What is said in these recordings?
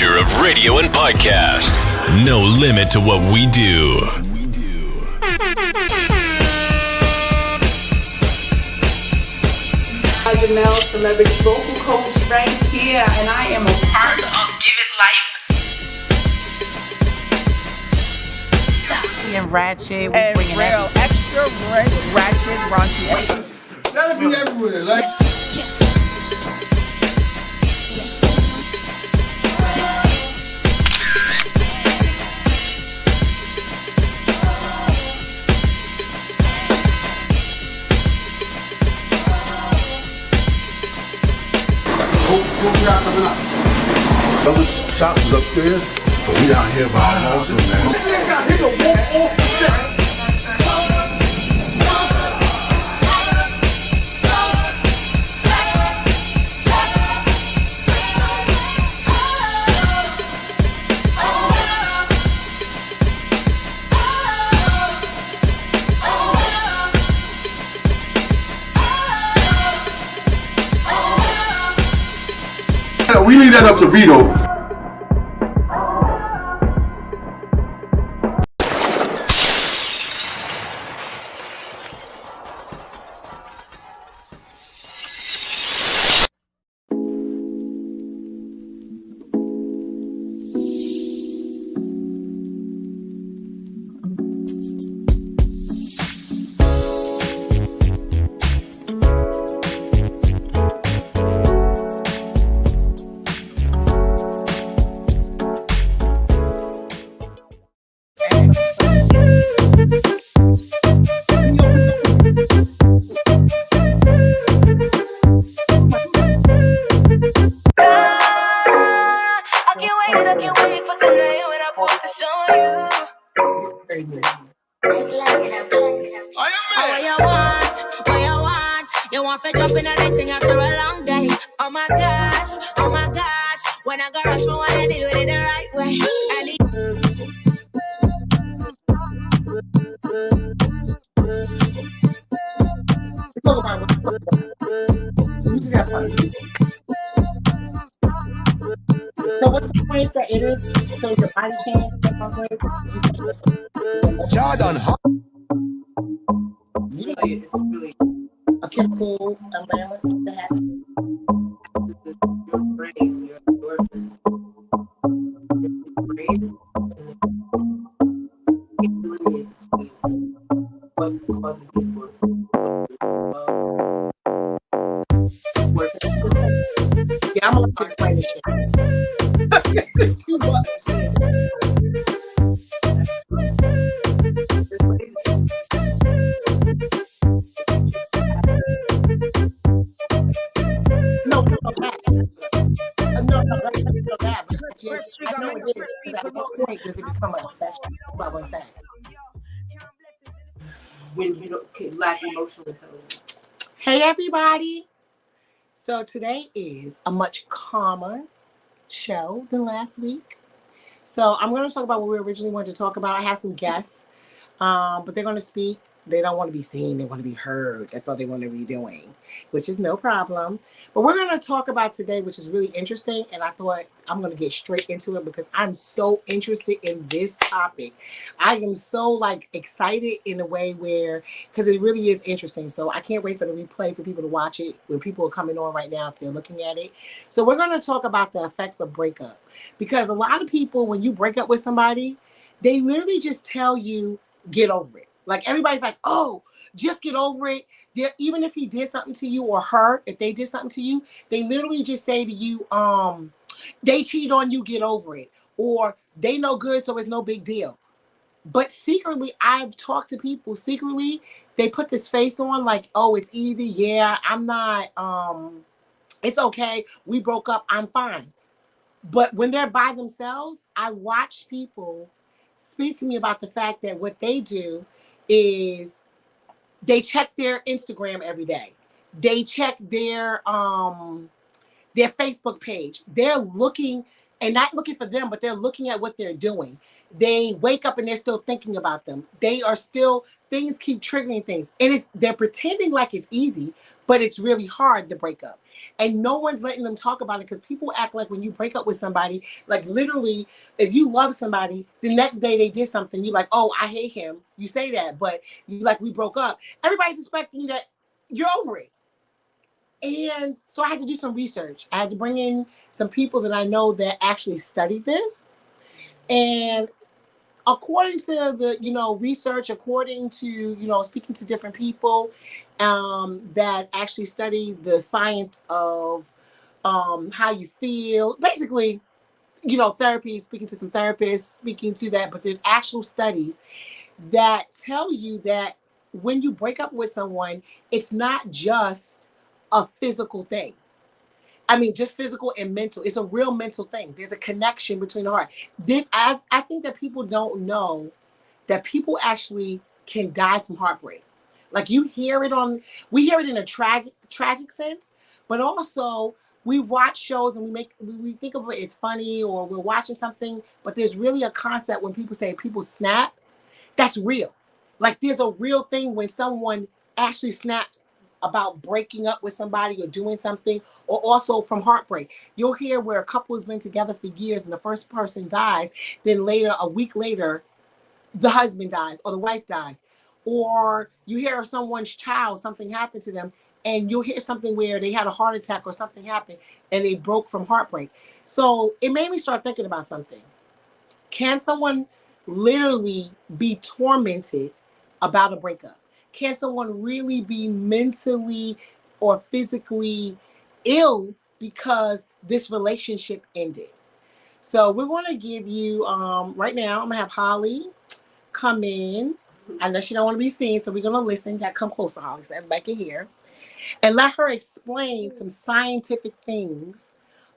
future of radio and podcast. No limit to what we do. Janelle, celebrity vocal coach right here, and I am a part of Give It Life. And ratchet, and real extra ratchet, raunchy. That'll be everywhere, like. What we got coming up? Other shops is upstairs, so we down here by also, man. We leave that up to Vito. So what's the point that it is? So your body can't Jordan, it's really a chemical imbalance that happens. Your brain, your endorphins, your brain, it really is what causes it Yeah, I'm gonna have to explain this shit. It's too much. No, that. No, that. But just, I know it is. At what point does it become an obsession? That's what I was saying. When you don't lack emotional intelligence. Hey, everybody. So today is a much calmer show than last week. So I'm going to talk about what we originally wanted to talk about. I have some guests, but they're going to speak. They don't want to be seen. They want to be heard. That's all they want to be doing, which is no problem. But we're going to talk about today, which is really interesting. And I thought I'm going to get straight into it because I'm so interested in this topic. I am so excited in a way where, because it really is interesting. So I can't wait for the replay for people to watch it when people are coming on right now if they're looking at it. So we're going to talk about the effects of breakup, because a lot of people, when you break up with somebody, they literally just tell you, get over it. Like everybody's like, oh, just get over it. Even if he did something to you, or her, if they did something to you, they literally just say to you, they cheated on you, get over it. Or they no good, so it's no big deal. But secretly, I've talked to people, secretly, they put this face on like, oh, it's easy. Yeah, I'm not, it's okay. We broke up, I'm fine. But when they're by themselves, I watch people speak to me about the fact that what they do is they check their Instagram every day. They check their Facebook page. They're looking, and not looking for them, but they're looking at what they're doing. They wake up and they're still thinking about them. They are still, things keep triggering things. And they're pretending like it's easy, but it's really hard to break up. And no one's letting them talk about it because people act like when you break up with somebody, like literally, if you love somebody, the next day they did something, you're like, oh, I hate him. You say that, but you like, we broke up. Everybody's expecting that you're over it. And so I had to do some research. I had to bring in some people that I know that actually studied this. And according to the, research, according to, speaking to different people that actually study the science of how you feel, basically, therapy, speaking to some therapists, speaking to that, but there's actual studies that tell you that when you break up with someone, it's not just a physical thing. I mean, just physical and mental. It's a real mental thing. There's a connection between the heart. I think that people don't know that people actually can die from heartbreak. Like we hear it in a tragic sense, but also we watch shows and we think of it as funny, or we're watching something, but there's really a concept when people say people snap. That's real. Like there's a real thing when someone actually snaps about breaking up with somebody or doing something, or also from heartbreak. You'll hear where a couple has been together for years and the first person dies, then later, a week later, the husband dies or the wife dies. Or you hear of someone's child, something happened to them, and you'll hear something where they had a heart attack or something happened and they broke from heartbreak. So it made me start thinking about something. Can someone literally be tormented about a breakup? Can someone really be mentally or physically ill because this relationship ended? So we're going to give you, right now, I'm going to have Holly come in. I know she don't want to be seen, so we're going to listen. You got to come closer, Holly, so everybody can hear. And let her explain some scientific things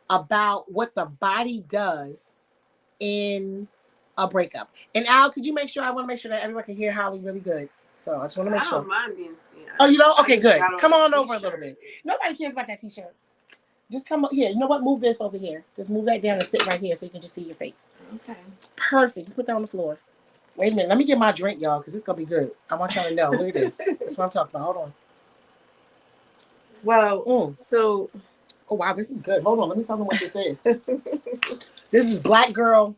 about what the body does in a breakup. And Al, could you make sure, I want to make sure that everyone can hear Holly really good. So I just want to make sure. I don't mind being seen. Oh, you don't? Okay, good. Come on over a little bit. Nobody cares about that t-shirt. Just come here. You know what? Move this over here. Just move that down and sit right here so you can just see your face. Okay. Perfect. Just put that on the floor. Wait a minute. Let me get my drink, y'all, because it's going to be good. I want y'all to know. Look at this. That's what I'm talking about. Hold on. Well, so... Oh, wow. This is good. Hold on. Let me tell them what this is. This is Black Girl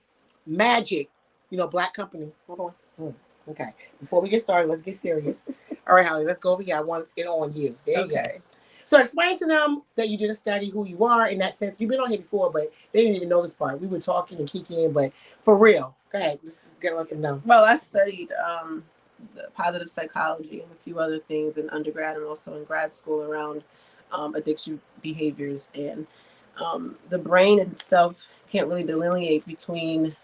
Magic. Black company. Hold on. Okay. Before we get started, let's get serious. All right, Holly, let's go over here. I want it on you. There you go. So explain to them that you did a study, who you are in that sense. You've been on here before, but they didn't even know this part. We were talking and kicking in, but for real. Go ahead. Just let them know. Well, I studied the positive psychology and a few other things in undergrad and also in grad school around addiction behaviors. And the brain itself can't really delineate between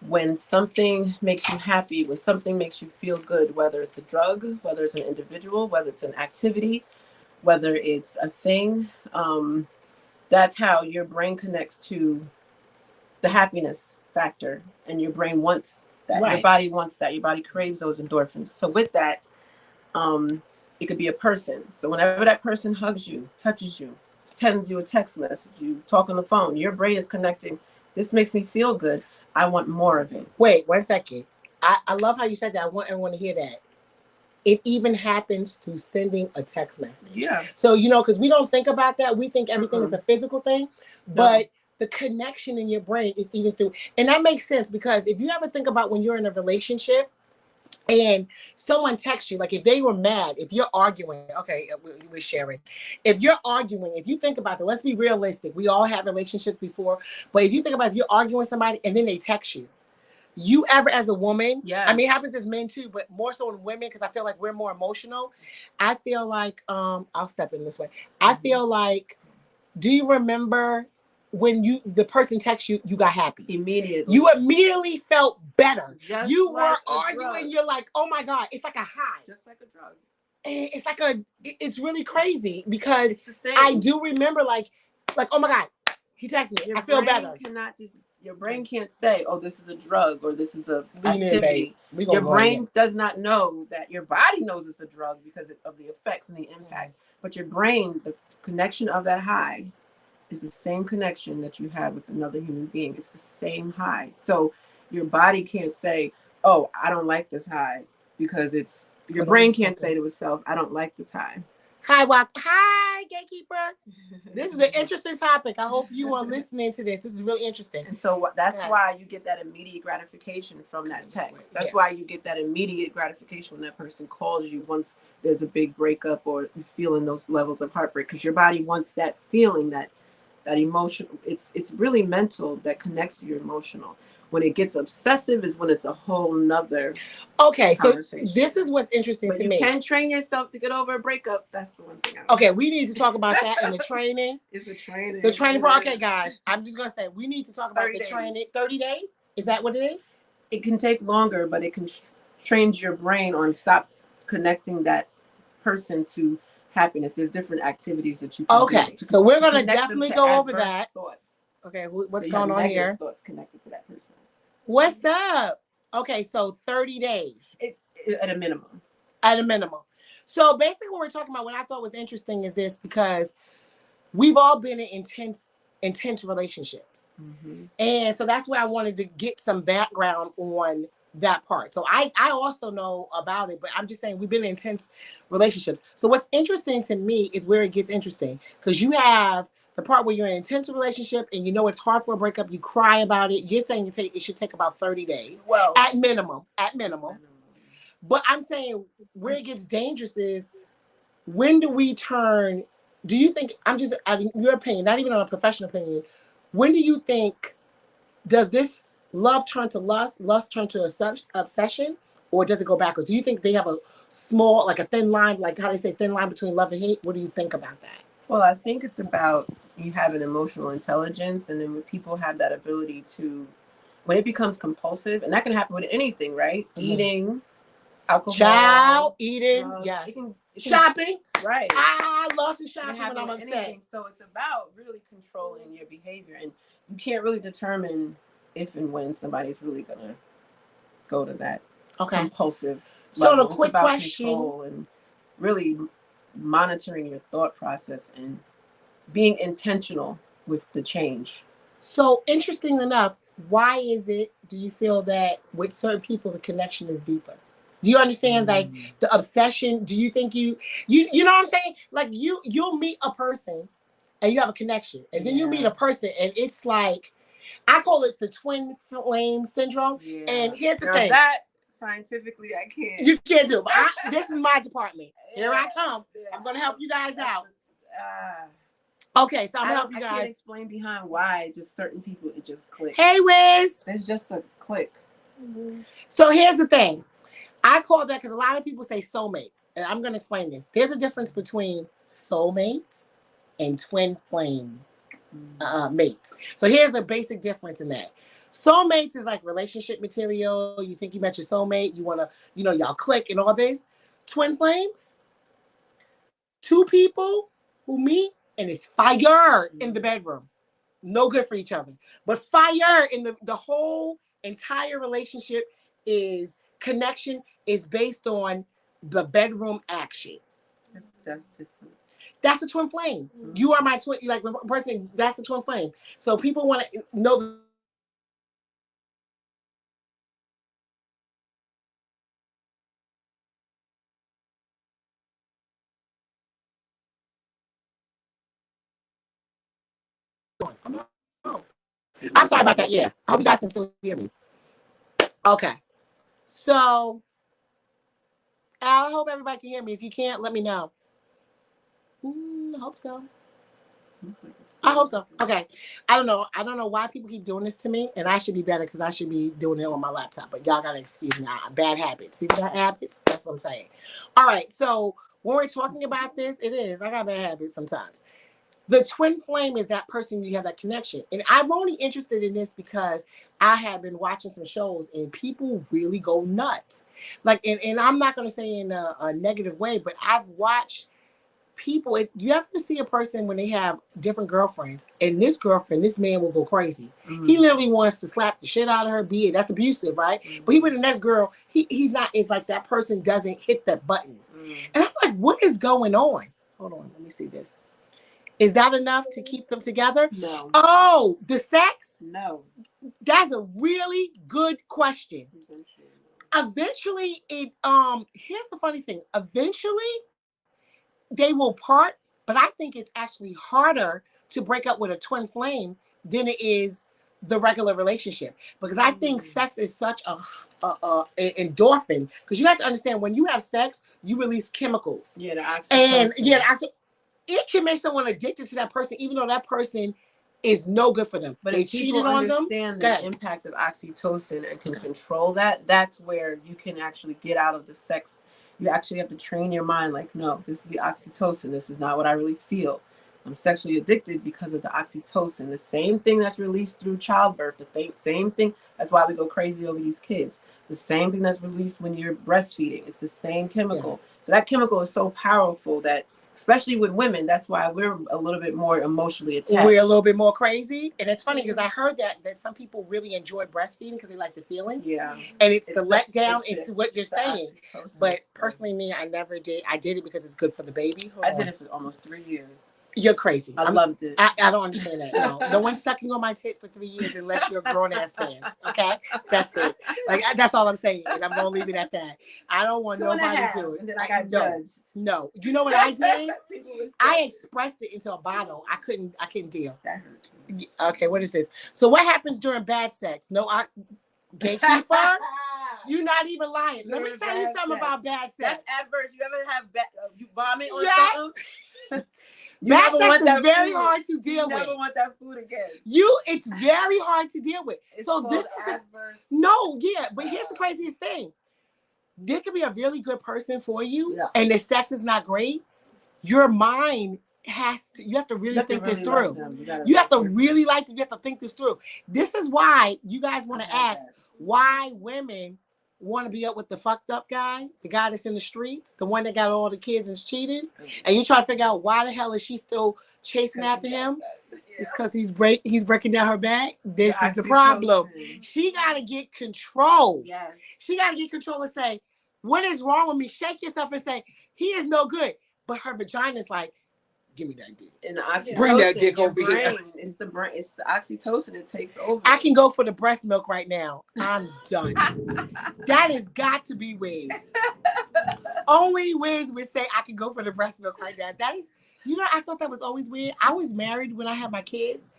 when something makes you happy, when something makes you feel good, whether it's a drug, whether it's an individual, whether it's an activity, whether it's a thing. That's how your brain connects to the happiness factor, and your brain wants that. Right. Your body wants that. Your body craves those endorphins. So with that, it could be a person. So whenever that person hugs you, touches you, sends you a text message, you talk on the phone, your brain is connecting. This makes me feel good. I want more of it. Wait 1 second. I love how you said that. I want everyone to hear that. It even happens through sending a text message. Yeah. So, because we don't think about that. We think everything is a physical thing. But the connection in your brain is even through. And that makes sense, because if you ever think about when you're in a relationship and someone texts you, like if they were mad, if you're arguing, okay, we're sharing. If you're arguing, if you think about it, let's be realistic. We all have relationships before. But if you think about if you're arguing with somebody and then they text you, you ever as a woman, I mean, it happens as men too, but more so in women, because I feel like we're more emotional. I feel like, I'll step in this way. I feel like, do you remember when the person texts you, you got happy? Immediately. You immediately felt better. Just you like were arguing, drug. You're like, oh my God, it's like a high. Just like a drug. And it's like it's really crazy, because it's the same. I do remember like, oh my God, he texted me. I feel better. Your brain can't say, oh, this is a drug or this is a activity. Your brain does not know that. Your body knows it's a drug because of the effects and the impact. But your brain, the connection of that high is the same connection that you have with another human being. It's the same high. So your body can't say, oh, I don't like this high, because it's your brain can't say to itself, I don't like this high. Hi, gatekeeper. This is an interesting topic. I hope you are listening to this. This is really interesting. And so that's why you get that immediate gratification from that text. That's why you get that immediate gratification when that person calls you once there's a big breakup or you're feeling those levels of heartbreak, because your body wants that feeling, that emotion. It's really mental that connects to your emotional. When it gets obsessive is when it's a whole nother conversation. So this is what's interesting to me. You can train yourself to get over a breakup. That's the one thing. We need to talk about that in the training. It's a training. The training part. Okay, guys, I'm just going to say we need to talk about the training. 30 days? Is that what it is? It can take longer, but it can train your brain on stop connecting that person to happiness. There's different activities that you can do. So we're going to definitely go over that. Thoughts. Okay, what's going on here? Thoughts connected to that person. What's up? Okay, so 30 days. It's at a minimum. At a minimum. So basically what we're talking about, what I thought was interesting is this, because we've all been in intense relationships. Mm-hmm. And so that's where I wanted to get some background on that part. So I also know about it, but I'm just saying we've been in intense relationships. So what's interesting to me is where it gets interesting, because you have the part where you're in an intense relationship and you know it's hard for a breakup, you cry about it. You're saying it should take about 30 days. Well, at minimum. But I'm saying where it gets dangerous is, when do we turn, do you think, I'm just having your opinion, not even on a professional opinion, when do you think, does this love turn to lust turn to obsession, or does it go backwards? Do you think they have a small, like a thin line, like how they say thin line between love and hate? What do you think about that? Well, I think it's about you have an emotional intelligence, and then when people have that ability to, when it becomes compulsive, and that can happen with anything, right? Mm-hmm. Eating, alcohol, eating, drugs, yes. It can, shopping, right? I love some shopping when I'm upset. Anything. So it's about really controlling your behavior, and you can't really determine if and when somebody's really gonna go to that compulsive level. So the quick question, control and really monitoring your thought process and being intentional with the change. So interesting enough, why is it, do you feel that with certain people the connection is deeper? Do you understand like the obsession? Do you think you know what I'm saying? Like you'll meet a person and you have a connection, and then you meet a person and it's like, I call it the twin flame syndrome. Yeah. And here's the thing. That scientifically I can't. You can't do it. But this is my department. Here I come. I'm going to help you guys out. Okay, so I'm going to help you guys. I can't explain behind why just certain people, it just clicks. Hey, Wiz. It's just a click. Mm-hmm. So here's the thing. I call that, because a lot of people say soulmates. And I'm going to explain this. There's a difference between soulmates and twin flame mates. So here's the basic difference in that. Soulmates is like relationship material. You think you met your soulmate. You want to, y'all click and all this. Twin flames, two people who meet and it's fire in the bedroom. No good for each other. But fire in the whole entire relationship is connection is based on the bedroom action. That's different. That's a twin flame. Mm-hmm. You are my twin, like the person, that's a twin flame. So people want to know I'm sorry about that. Yeah. I hope you guys can still hear me. Okay. So, I hope everybody can hear me. If you can't, let me know. I hope so. I hope so. Okay. I don't know. I don't know why people keep doing this to me, and I should be better because I should be doing it on my laptop. But y'all gotta excuse me. Bad habits. See bad habits? That's what I'm saying. All right. So when we're talking about this, it is. I got bad habits sometimes. The twin flame is that person you have that connection. And I'm only interested in this because I have been watching some shows and people really go nuts. Like, and I'm not going to say in a negative way, but I've watched people. You ever see a person when they have different girlfriends, and this man will go crazy. Mm-hmm. He literally wants to slap the shit out of her, that's abusive, right? Mm-hmm. But he with the next girl, he's not, it's like that person doesn't hit the button. Mm-hmm. And I'm like, what is going on? Hold on, let me see this. Is that enough to keep them together? No. Oh, the sex? No. That's a really good question. Eventually, here's the funny thing. Eventually, they will part, but I think it's actually harder to break up with a twin flame than it is the regular relationship, because I think sex is such a endorphin, because you have to understand, when you have sex, you release chemicals. Yeah, the oxytocin. And it can make someone addicted to that person, even though that person is no good for them. But they if cheated people on them. understand the impact of oxytocin and can control that, that's where you can actually get out of the sex. You actually have to train your mind, like, no, this is the oxytocin. This is not what I really feel. I'm sexually addicted because of the oxytocin. The same thing that's released through childbirth. The same thing. That's why we go crazy over these kids. The same thing that's released when you're breastfeeding. It's the same chemical. Yes. So that chemical is so powerful that, especially with women, that's why we're a little bit more emotionally attached. We're a little bit more crazy. And it's funny because I heard that some people really enjoy breastfeeding because they like the feeling. Yeah. And it's the letdown. It's what you're saying. But personally, me, I never did. I did it because it's good for the baby. I did it for almost 3 years. You're crazy. I loved it. I don't understand that. No one's sucking on my tit for 3 years unless you're a grown ass man. Okay, that's it. Like, that's all I'm saying, and I'm gonna leave it at that. I don't want nobody to do it. And then I got judged. No, you know what I did? I expressed it into a bottle. I couldn't deal. That hurt me. Okay, what is this? So what happens during bad sex? No, gatekeeper. You're not even lying. Let me tell you something about bad sex. That's adverse. You ever have you vomit on something? Bad sex is very hard to deal with. You never want that food again. It's very hard to deal with. So this is adverse. But here's the craziest thing. There could be a really good person for you, and the sex is not great. Your mind you have to really think this through. You have to really like them. You have to think this through. This is why you guys want to ask why women want to be up with the fucked up guy, the guy that's in the streets, the one that got all the kids and cheated, and you try to figure out why the hell is she still chasing after him? It's because he's breaking down her back. This is the problem. She got to get control. Yes. She got to get control and say, what is wrong with me? Shake yourself and say, he is no good. But her vagina's like, give me that dick. And the oxytocin, bring that dick over here. It's the brain. It's the oxytocin that takes over. I can go for the breast milk right now. I'm done. That has got to be Wiz. Only Wiz would say I can go for the breast milk right now. That is, I thought that was always weird. I was married when I had my kids,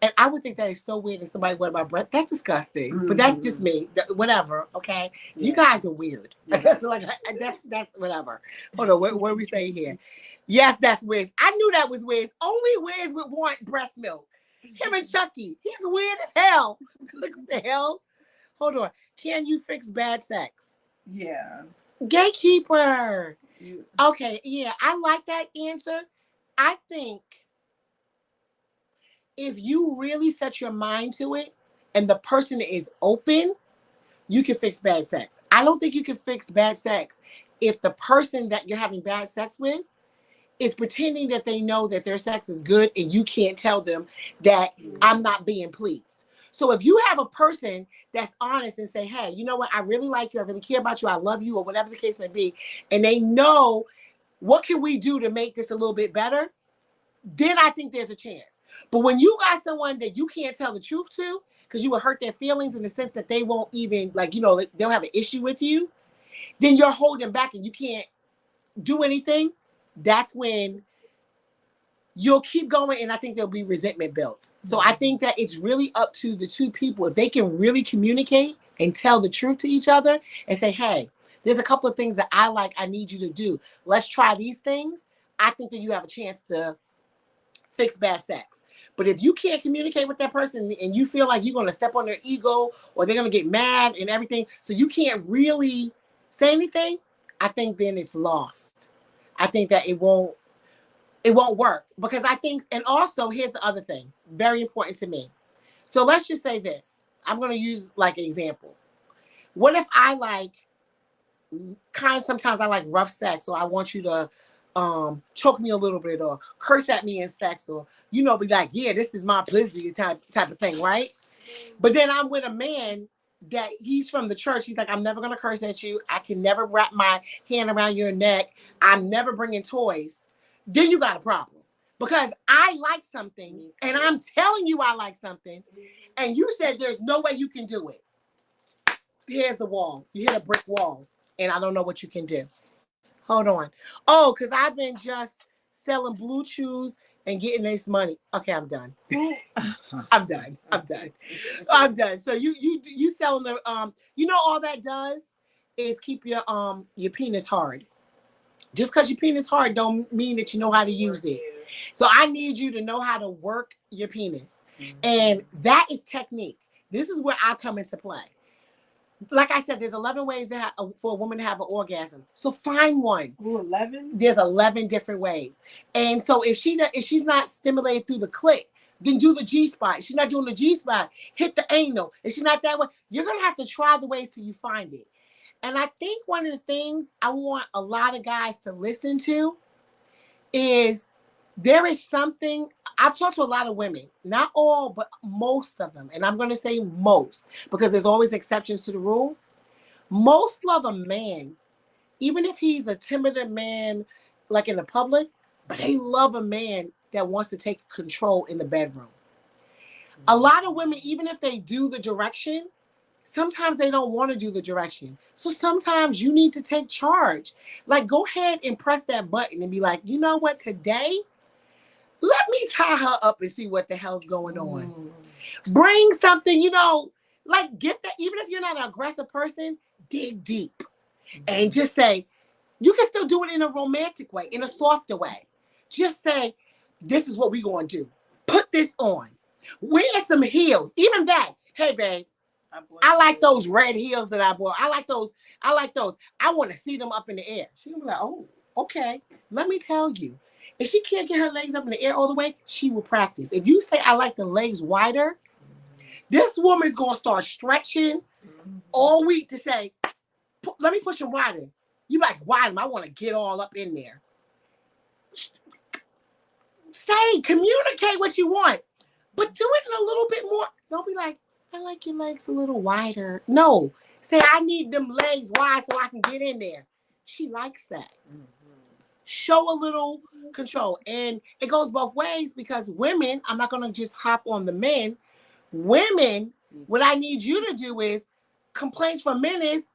and I would think that is so weird if somebody went my breast. That's disgusting. Mm-hmm. But that's just me. Whatever. Okay. Yeah. You guys are weird. Yes. that's whatever. Hold on. What are we saying here? Yes, that's Wiz. I knew that was Wiz. Only Wiz would want breast milk. Him and Chucky. He's weird as hell. Look what the hell. Hold on. Can you fix bad sex? Yeah. Gatekeeper. Okay, yeah. I like that answer. I think if you really set your mind to it and the person is open, you can fix bad sex. I don't think you can fix bad sex if the person that you're having bad sex with is pretending that they know that their sex is good and you can't tell them that I'm not being pleased. So if you have a person that's honest and say, hey, you know what? I really like you. I really care about you. I love you, or whatever the case may be. And they know, what can we do to make this a little bit better? Then I think there's a chance. But when you got someone that you can't tell the truth to, because you will hurt their feelings in the sense that they won't even, they'll have an issue with you, then you're holding back and you can't do anything. That's when you'll keep going, and I think there'll be resentment built. So I think that it's really up to the two people. If they can really communicate and tell the truth to each other and say, hey, there's a couple of things that I need you to do. Let's try these things. I think that you have a chance to fix bad sex. But if you can't communicate with that person and you feel like you're going to step on their ego or they're going to get mad and everything, so you can't really say anything, I think then it's lost. I think that it won't work, because I think, and also here's the other thing, very important to me. So let's just say this. I'm going to use like an example. What if I sometimes I like rough sex, or I want you to choke me a little bit, or curse at me in sex, or, be like, yeah, this is my pussy type of thing, right? But then I'm with a man that he's from the church. He's like, I'm never going to curse at you. I can never wrap my hand around your neck. I'm never bringing toys. Then you got a problem. Because I like something, and I'm telling you I like something, and you said there's no way you can do it. Here's the wall. You hit a brick wall, and I don't know what you can do. Hold on. Oh, because I've been just selling blue chews and getting this money. Okay, I'm done. I'm done. I'm done. So you selling the all that does is keep your penis hard. Just because your penis hard don't mean that you know how to use it. So I need you to know how to work your penis. And that is technique. This is where I come into play. Like I said, there's 11 ways for a woman to have an orgasm. So find one. Ooh, 11? There's 11 different ways. And so if she's not stimulated through the clit, then do the G-spot. If she's not doing the G-spot, hit the anal. If she's not that way, you're going to have to try the ways till you find it. And I think one of the things I want a lot of guys to listen to is there is something. I've talked to a lot of women, not all, but most of them. And I'm going to say most because there's always exceptions to the rule. Most love a man, even if he's a timid man, like in the public, but they love a man that wants to take control in the bedroom. A lot of women, even if they do the direction, sometimes they don't want to do the direction. So sometimes you need to take charge. Like, go ahead and press that button and be like, you know what, today, let me tie her up and see what the hell's going on. Bring something, like get that. Even if you're not an aggressive person, dig deep and just say, you can still do it in a romantic way, in a softer way. Just say, this is what we're going to do. Put this on. Wear some heels. Even that. Hey, babe. I like those red heels that I bought. I like those. I want to see them up in the air. She's going to be like, oh, okay. Let me tell you. If she can't get her legs up in the air all the way, she will practice. If you say, I like the legs wider, this woman's going to start stretching all week to say, let me push them wider. You like, widen them. I want to get all up in there. Say, communicate what you want, but do it in a little bit more. Don't be like, I like your legs a little wider. No, say, I need them legs wide so I can get in there. She likes that. Show a little control. And it goes both ways because women, I'm not going to just hop on the men. Women, what I need you to do is, complaints from men is,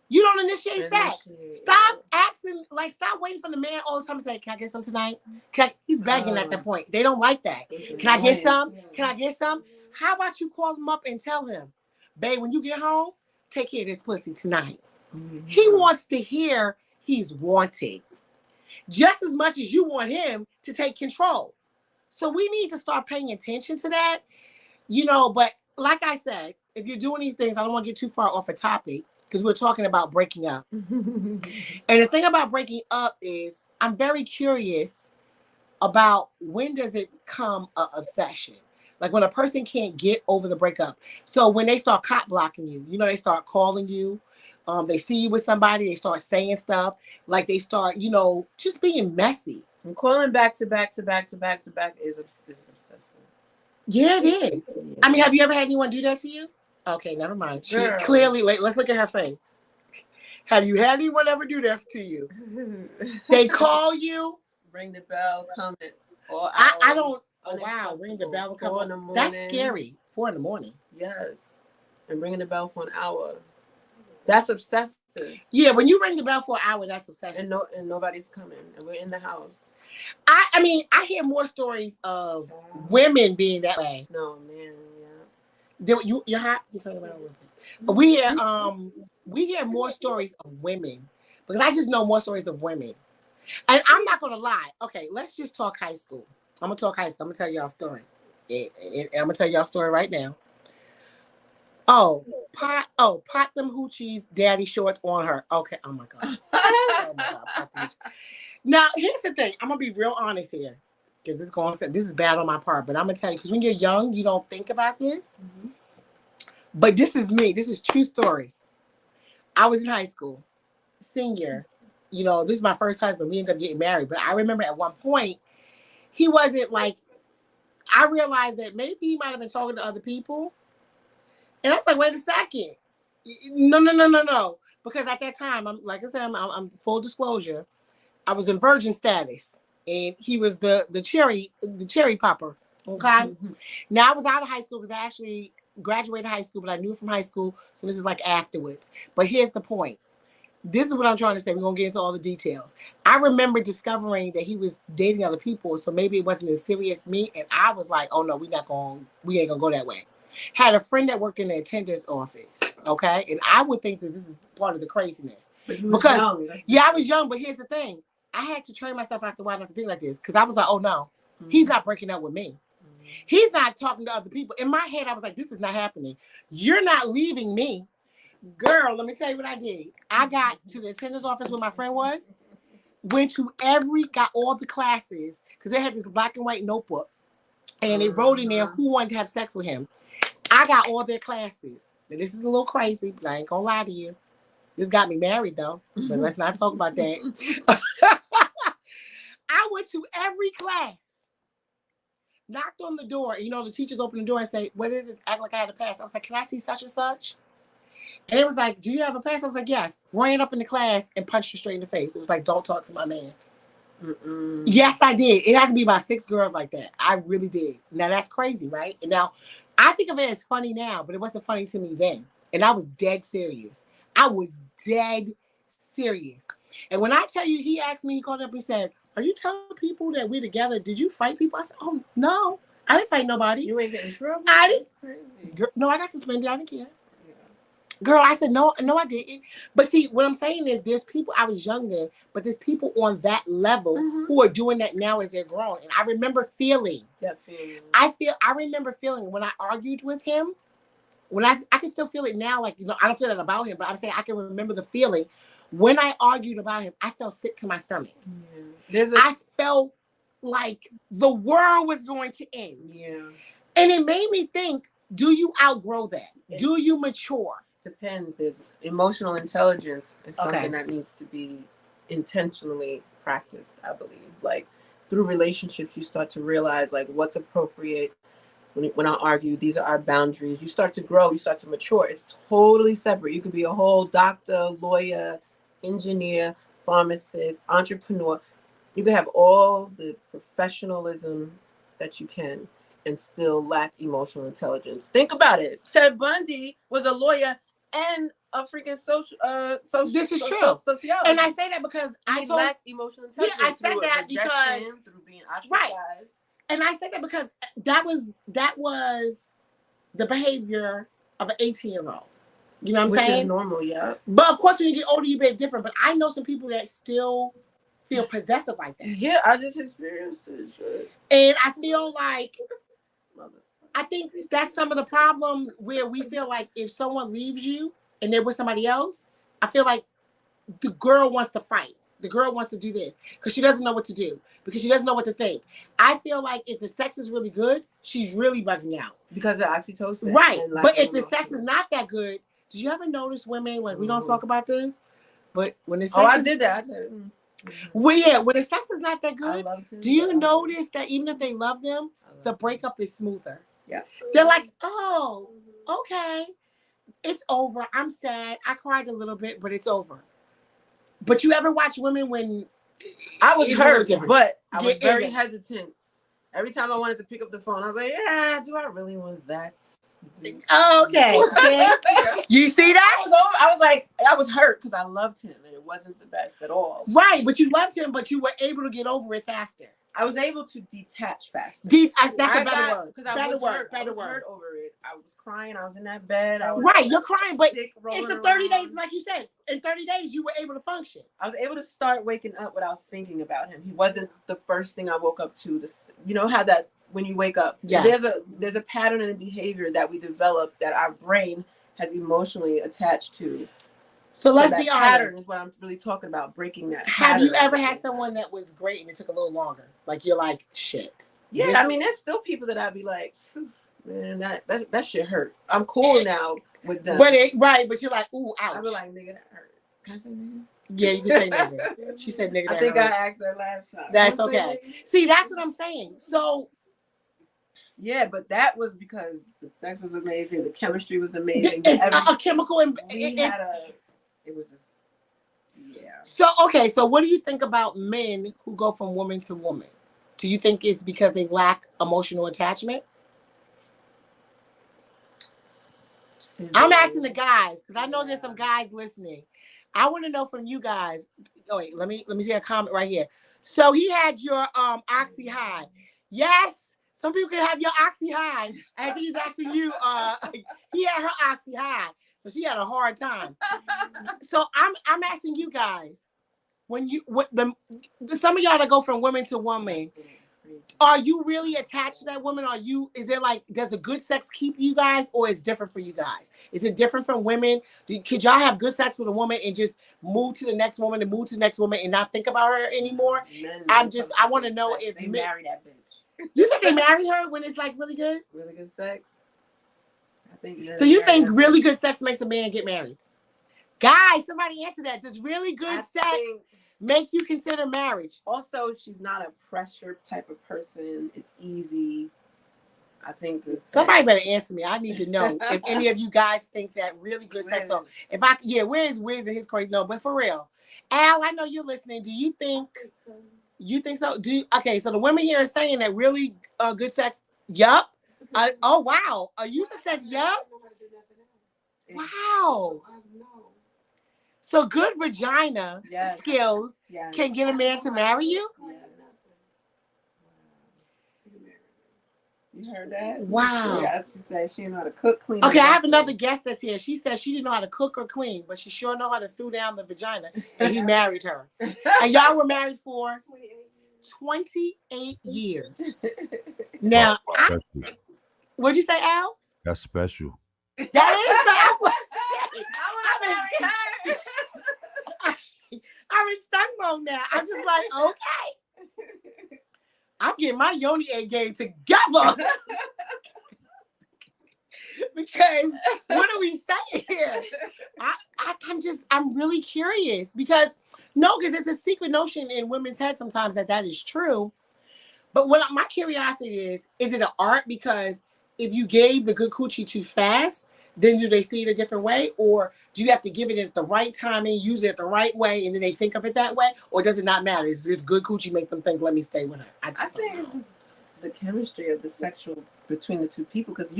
you don't initiate sex. Stop asking, stop waiting for the man all the time to say, can I get some tonight? He's begging at that point. They don't like that. Can I get some? Can I get some? How about you call him up and tell him, babe, when you get home, take care of this pussy tonight. He wants to hear he's wanted just as much as you want him to take control. So we need to start paying attention to that, but like I said, if you're doing these things, I don't want to get too far off a topic because we're talking about breaking up. And the thing about breaking up is I'm very curious about when does it become an obsession? Like when a person can't get over the breakup. So when they start cop blocking you, they start calling you. They see you with somebody, they start saying stuff, like they start, just being messy. And calling back to back to back to back to back is obsessive. Yeah, it is. Yeah. I mean, have you ever had anyone do that to you? Okay, never mind. She clearly, let's look at her face. Have you had anyone ever do that to you? They call you, ring the bell, come in. I don't. Oh, wow, ring the bell, come in. That's scary. 4 a.m. Yes, and ringing the bell for an hour. That's obsessive. Yeah, when you ring the bell for an hour, that's obsessive. And nobody's coming, and we're in the house. I mean, I hear more stories of women being that way. No, man, yeah. You're hot? You're talking about women. We hear more stories of women because I just know more stories of women. And I'm not gonna lie. Okay, let's just talk high school. I'm gonna talk high school. I'm gonna tell y'all a story. I'm gonna tell y'all a story right now. Pot them hoochies, daddy shorts on her. Okay, oh my God. Now, here's the thing. I'm gonna be real honest here. Because this is bad on my part, but I'm gonna tell you, because when you're young, you don't think about this. Mm-hmm. But this is me. This is true story. I was in high school, senior. This is my first husband. We ended up getting married. But I remember at one point, he wasn't like, I realized that maybe he might have been talking to other people. And I was like, wait a second. No. Because at that time, I'm full disclosure, I was in virgin status. and he was the cherry popper. Okay. Mm-hmm. Now I was out of high school because I actually graduated high school, but I knew from high school, so this is like afterwards. But here's the point. This is what I'm trying to say. We're gonna get into all the details. I remember discovering that he was dating other people, so maybe it wasn't as serious as me. And I was like, oh no, we ain't gonna go that way. Had a friend that worked in the attendance office, okay? And I would think this is part of the craziness. But you was young. Yeah, I was young, but here's the thing. I had to train myself after a while not to think like this, because I was like, oh no, he's not breaking up with me. He's not talking to other people. In my head, I was like, this is not happening. You're not leaving me. Girl, let me tell you what I did. I got to the attendance office where my friend was, got all the classes, because they had this black and white notebook, and it wrote in there who wanted to have sex with him. I got all their classes. Now, this is a little crazy, but I ain't gonna lie to you. This got me married, though, but let's not talk about that. I went to every class, knocked on the door, and the teachers opened the door and say, what is it? Act like I had a pass. I was like, can I see such and such? And it was like, do you have a pass? I was like, yes. Ran up in the class and punched her straight in the face. It was like, don't talk to my man. Yes, I did. It had to be about 6 girls like that. I really did. Now, that's crazy, right? And now, I think of it as funny now, but it wasn't funny to me then. And I was dead serious. I was dead serious. And when I tell you, he asked me, he called up and said, are you telling people that we're together? Did you fight people? I said, oh, no. I didn't fight nobody. You ain't getting in trouble? I didn't. Crazy. Girl, no, I got suspended. I didn't care. Girl, I said, no, I didn't. But see, what I'm saying is there's people, I was young then, but there's people on that level who are doing that now as they're grown. And I remember feeling. That feeling. I remember feeling when I argued with him, when I can still feel it now, like, I don't feel that about him, but I'm saying I can remember the feeling. When I argued about him, I felt sick to my stomach. Yeah. I felt like the world was going to end. Yeah. And it made me think, do you outgrow that? Yeah. Do you mature? Depends. There's emotional intelligence is something that needs to be intentionally practiced, I believe. Like through relationships, you start to realize like what's appropriate. When I argue, these are our boundaries. You start to grow, you start to mature. It's totally separate. You could be a whole doctor, lawyer, engineer, pharmacist, entrepreneur. You can have all the professionalism that you can and still lack emotional intelligence. Think about it. Ted Bundy was a lawyer and a freaking social. This is true. Sociologist. And I say that because I lacked emotional intelligence. Yeah, I said that because through being ostracized. Right. And I said that because that was the behavior of an 18-year-old. You know what I'm saying? Which is normal, yeah. But of course, when you get older, you behave different. But I know some people that still feel possessive like that. Yeah, I just experienced it. Sure. And I feel like, I think that's some of the problems where we feel like if someone leaves you and they're with somebody else, I feel like the girl wants to fight. The girl wants to do this because she doesn't know what to do, because she doesn't know what to think. I feel like if the sex is really good, she's really bugging out. Because of oxytocin. Right. But if the sex is not that good, did you ever notice women, like we don't talk about this, but when the sex I did that. Well, yeah, when the sex is not that good, do you notice that even if they love them, the breakup is smoother? Yeah. They're like, oh, okay, it's over. I'm sad. I cried a little bit, but it's over. But you ever watch women when I was hurt, but I was very hesitant. Every time I wanted to pick up the phone, I was like, yeah, do I really want that? Okay. You see that? I was hurt because I loved him and it wasn't the best at all. Right, but you loved him, but you were able to get over it faster. I was able to detach faster. That's a better word. Because I was hurt over it. I was crying. I was in that bed. You're crying, but it's the 30 days, like you said. In 30 days, you were able to function. I was able to start waking up without thinking about him. He wasn't the first thing I woke up to. You know how that when you wake up, there's a pattern and a behavior that we develop that our brain has emotionally attached to. So let's be honest. Pattern is what I'm really talking about, breaking that. Have you ever had someone that was great and it took a little longer? Like you're like, shit. Yeah, I mean, there's still people that I'd be like, man, that shit hurt. I'm cool now with them. But you're like, ooh, ouch. I'd be like, nigga, that hurt. Can I say nigga? Yeah, you can say nigga. She said nigga. I think I asked that last time. That's okay. See, that's what I'm saying. So. Yeah, but that was because the sex was amazing, the chemistry was amazing. It's a chemical, and it was just Yeah. So what do you think about men who go from woman to woman? Do you think it's because they lack emotional attachment? I'm asking the guys because I know there's some guys listening. I want to know from you guys. Oh wait, let me see a comment right here. So he had your oxy high. Yes, some people can have your oxy high. I think he's asking you. He had her oxy high, so she had a hard time. So I'm asking you guys, when you some of y'all that go from woman to woman, are you really attached to that woman? Is there like, does the good sex keep you guys, or is it different for you guys? Is it different from women? Could y'all have good sex with a woman and just move to the next woman and move to the next woman and not think about her anymore? I want to know if they marry that bitch. You think they marry her when it's like really good? Really good sex? I think. So you think really good sex makes a man get married? Guys, somebody answer that. Does really good sex make you consider marriage? Also, she's not a pressure type of person. It's easy. I think somebody better answer me. I need to know if any of you guys think that really good sex. So where's in his crazy? No, but for real, Al, I know you're listening. Do you think? You think so? So the women here are saying that really good sex. Yup. Oh wow. You just said yup. Wow. So good vagina skills can get a man to marry you? You heard that? Wow. Yeah, she said she didn't know how to cook, clean. Okay, I have another guest that's here. She said she didn't know how to cook or clean, but she sure know how to throw down the vagina, and he married her. And y'all were married for 28 years. Now, what'd you say, Al? That's special. That is I'm in stuck mode now. I'm just like, okay. I'm getting my Yoni A game together. Because what do we say here? I'm really curious because there's a secret notion in women's heads sometimes that is true. But what my curiosity is it an art? Because if you gave the good coochie too fast, then do they see it a different way? Or do you have to give it at the right timing, use it the right way, and then they think of it that way? Or does it not matter? Is this good coochie make them think, let me stay with her? I think it's just the chemistry of the sexual between the two people. Because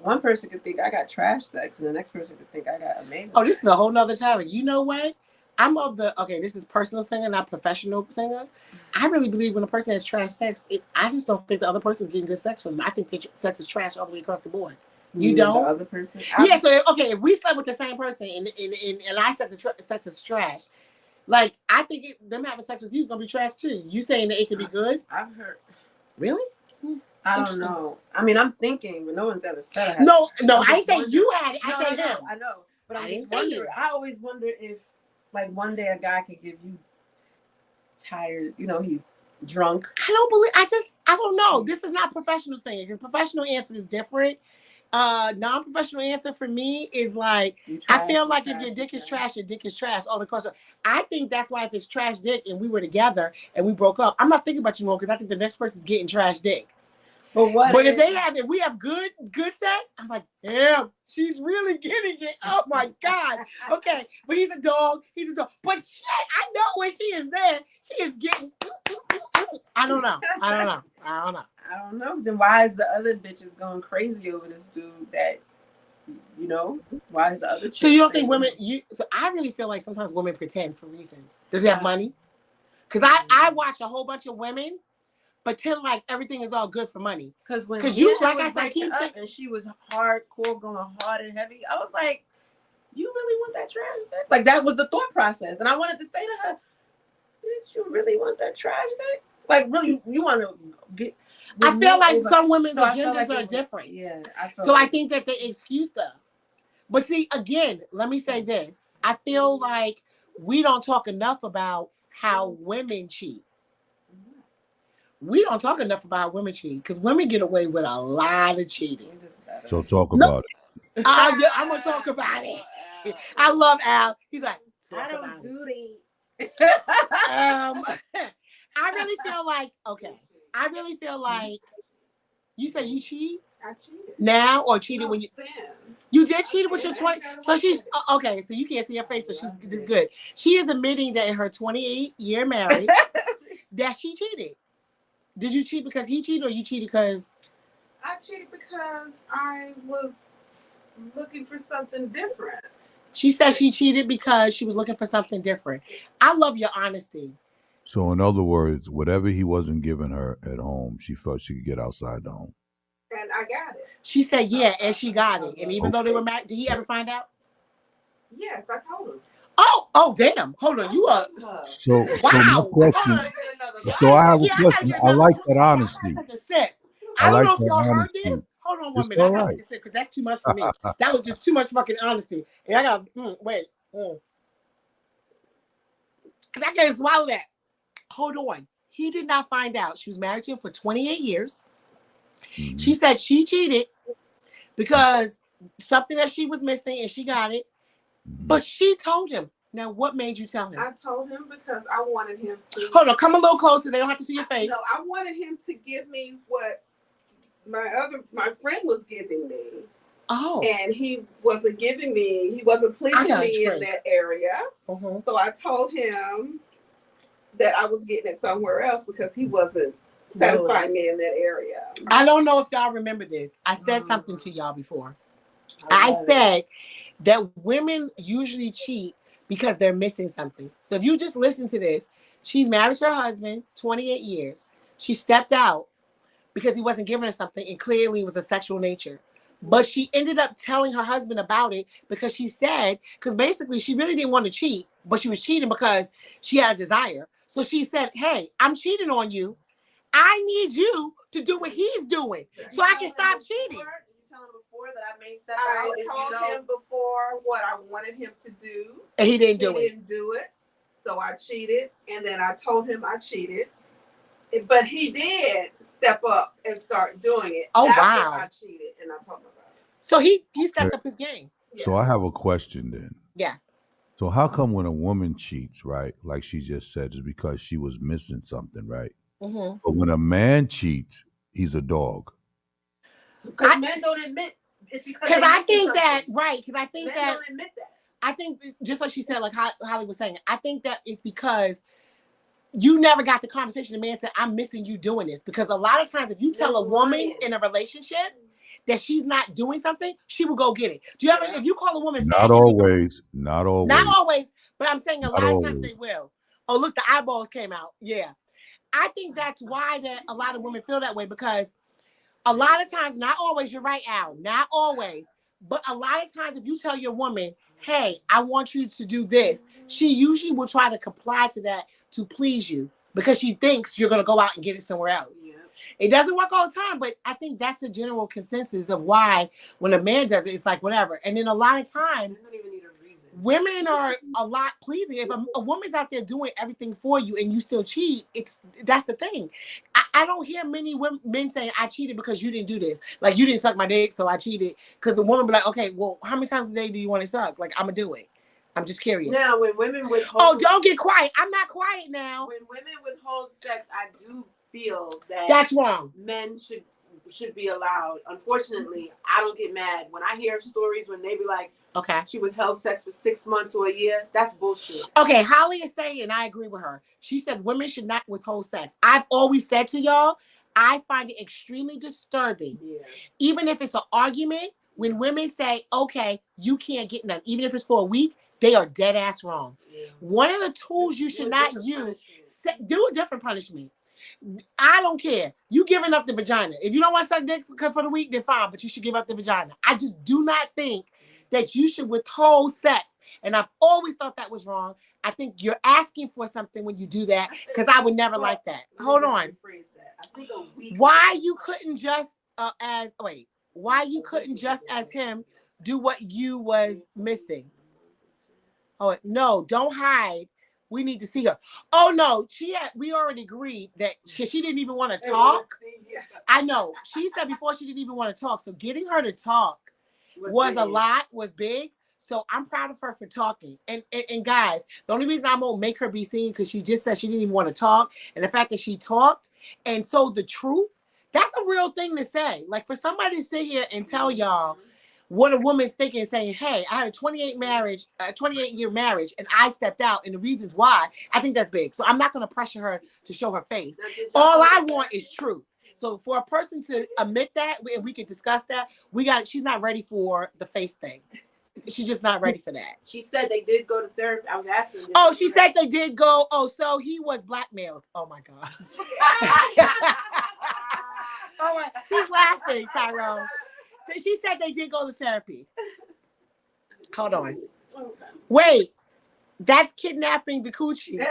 one person could think I got trash sex, and the next person could think I got amazing sex. This is a whole nother topic. You know what? This is personal singer, not professional singer. I really believe when a person has trash sex, I just don't think the other person is getting good sex from them. I think that sex is trash all the way across the board. You don't? The other person? Yeah, so if we slept with the same person and I said the sex is trash, like I think them having sex with you is gonna be trash too. You saying that it could be good? I've heard. Really? I don't know. I mean, I'm thinking, but no one's ever said it. No, I ain't say you had it. I say him. I know, but I didn't say you. I always wonder if, like, one day a guy could give you tired. He's drunk. I don't know. This is not professional singing because professional answer is different. Non-professional answer for me is like, I feel like if your dick is trash, your dick is trash. All the course. I think that's why if it's trash dick and we were together and we broke up, I'm not thinking about you more because I think the next person's getting trash dick. But if we have good sex, I'm like, damn, she's really getting it. Oh my God. Okay. But he's a dog. But shit, I know when she is there, she is getting. I don't know. Then why is the other bitches going crazy over this dude that, why is the other chick? So you don't think women, so I really feel like sometimes women pretend for reasons. Does he have money? Because I watch a whole bunch of women pretend like everything is all good for money. Because you, like I said, keep saying, and she was hardcore, going hard and heavy. I was like, you really want that trash thing? Like that was the thought process. And I wanted to say to her, did you really want that trash thing? Like really, you want to get. I feel like some women's agendas are different. Yeah. I think that they excuse stuff. But see, again, let me say this. I feel like we don't talk enough about how women cheat. We don't talk enough about women cheating because women get away with a lot of cheating. So talk about it. I'm going to talk about it. I love Al. He's like, I don't do it. I really feel like, you say you cheat? I cheated. Now or cheated when you? Then. You did cheat with your 20. So she's okay. So you can't see her face. So she's this good. She is admitting that in her 28-year marriage that she cheated. Did you cheat because he cheated, or you cheated because? I cheated because I was looking for something different. She said she cheated because she was looking for something different. I love your honesty. So, in other words, whatever he wasn't giving her at home, she felt she could get outside the home. And I got it. She said, yeah, and she got it. And even though they were married, did he ever find out? Yes, I told him. Oh, damn. Hold on. You are. So, Wow. so my question. So I have a question. I like that honesty. I take a sip. I don't know if y'all heard honesty. this. Hold on one It's minute. I all gotta right. take a sip because that's too much for me. That was just too much fucking honesty. And I gotta wait. Because I can't swallow that. Hold on. He did not find out. She was married to him for 28 years. Mm-hmm. She said she cheated because something that she was missing and she got it. Mm-hmm. But she told him. Now, what made you tell him? I told him because I wanted him to. Hold on. Come a little closer. They don't have to see your face. No, I wanted him to give me what my friend was giving me. Oh. And he wasn't giving me, he wasn't pleasing me in that area. Mm-hmm. So I told him that I was getting it somewhere else because he wasn't satisfying me in that area. I don't know if y'all remember this. I said something to y'all before. I said that women usually cheat because they're missing something. So if you just listen to this, she's married to her husband, 28 years. She stepped out because he wasn't giving her something, and clearly it was a sexual nature. But she ended up telling her husband about it because she said, because basically she really didn't want to cheat, but she was cheating because she had a desire. So she said, hey, I'm cheating on you. I need you to do what he's doing so I can stop cheating. You tell him before that I may step out. I told him before what I wanted him to do. And he didn't do it. He didn't do it. So I cheated. And then I told him I cheated. But he did step up and start doing it. Oh, after wow. I cheated and I told him about it. So he stepped up his game. So I have a question then. Yes. So how come when a woman cheats, right, like she just said, is because she was missing something, right? Mm-hmm. But when a man cheats, he's a dog. Because men don't admit it's because I think that, right, because I think men that don't admit that. I think just like she said, like Holly was saying, I think that it's because you never got the conversation. The man said, I'm missing you doing this. Because a lot of times if you tell a woman in a relationship that she's not doing something, she will go get it. Do you ever, if you call a woman not always, not always, but I'm saying a lot of times they will. Oh, look, the eyeballs came out. Yeah. I think that's why that a lot of women feel that way, because a lot of times, not always, you're right, Al, not always, but a lot of times if you tell your woman, hey, I want you to do this, she usually will try to comply to that to please you because she thinks you're going to go out and get it somewhere else. Yeah. It doesn't work all the time, but I think that's the general consensus of why when a man does it, it's like whatever. And then a lot of times, women are a lot pleasing. If a woman's out there doing everything for you and you still cheat, that's the thing. I don't hear many men saying, I cheated because you didn't do this. Like, you didn't suck my dick, so I cheated. Because the woman be like, okay, well, how many times a day do you want to suck? Like, I'm going to do it. I'm just curious. Now, when women withhold... Oh, don't get quiet. I'm not quiet now. When women withhold sex, I do feel that... That's wrong. Men should be allowed. Unfortunately, I don't get mad. When I hear stories when they be like, okay, she withheld sex for 6 months or a year, that's bullshit. Okay, Holly is saying, and I agree with her. She said women should not withhold sex. I've always said to y'all, I find it extremely disturbing. Yeah. Even if it's an argument, when women say, okay, you can't get none, even if it's for a week, they are dead ass wrong. Yeah. One of the tools you should not use, do a different punishment. I don't care. You giving up the vagina. If you don't want to suck dick for the week, then fine, but you should give up the vagina. I just do not think that you should withhold sex. And I've always thought that was wrong. I think you're asking for something when you do that, because I would never like that. Hold on. Why you couldn't just as him do what you was missing? Oh, no, don't hide. We need to see her. Oh, no, we already agreed that because she didn't even want to talk. I know. She said before she didn't even want to talk. So getting her to talk was big. So I'm proud of her for talking. And guys, the only reason I won't make her be seen because she just said she didn't even want to talk. And the fact that she talked and told the truth, That's a real thing to say. Like for somebody to sit here and tell y'all what a woman's thinking, saying, "Hey, I had a 28-year marriage, and I stepped out, and the reasons why." I think that's big. So I'm not going to pressure her to show her face. All I want is truth. So for a person to admit that, and we can discuss that, she's not ready for the face thing. She's just not ready for that. She said they did go to therapy. I was asking. Oh, she said they did go. Oh, so he was blackmailed. Oh my God. Oh my, she's laughing, Tyrone. She said they did go to therapy. Hold on. Okay. Wait, that's kidnapping the coochie.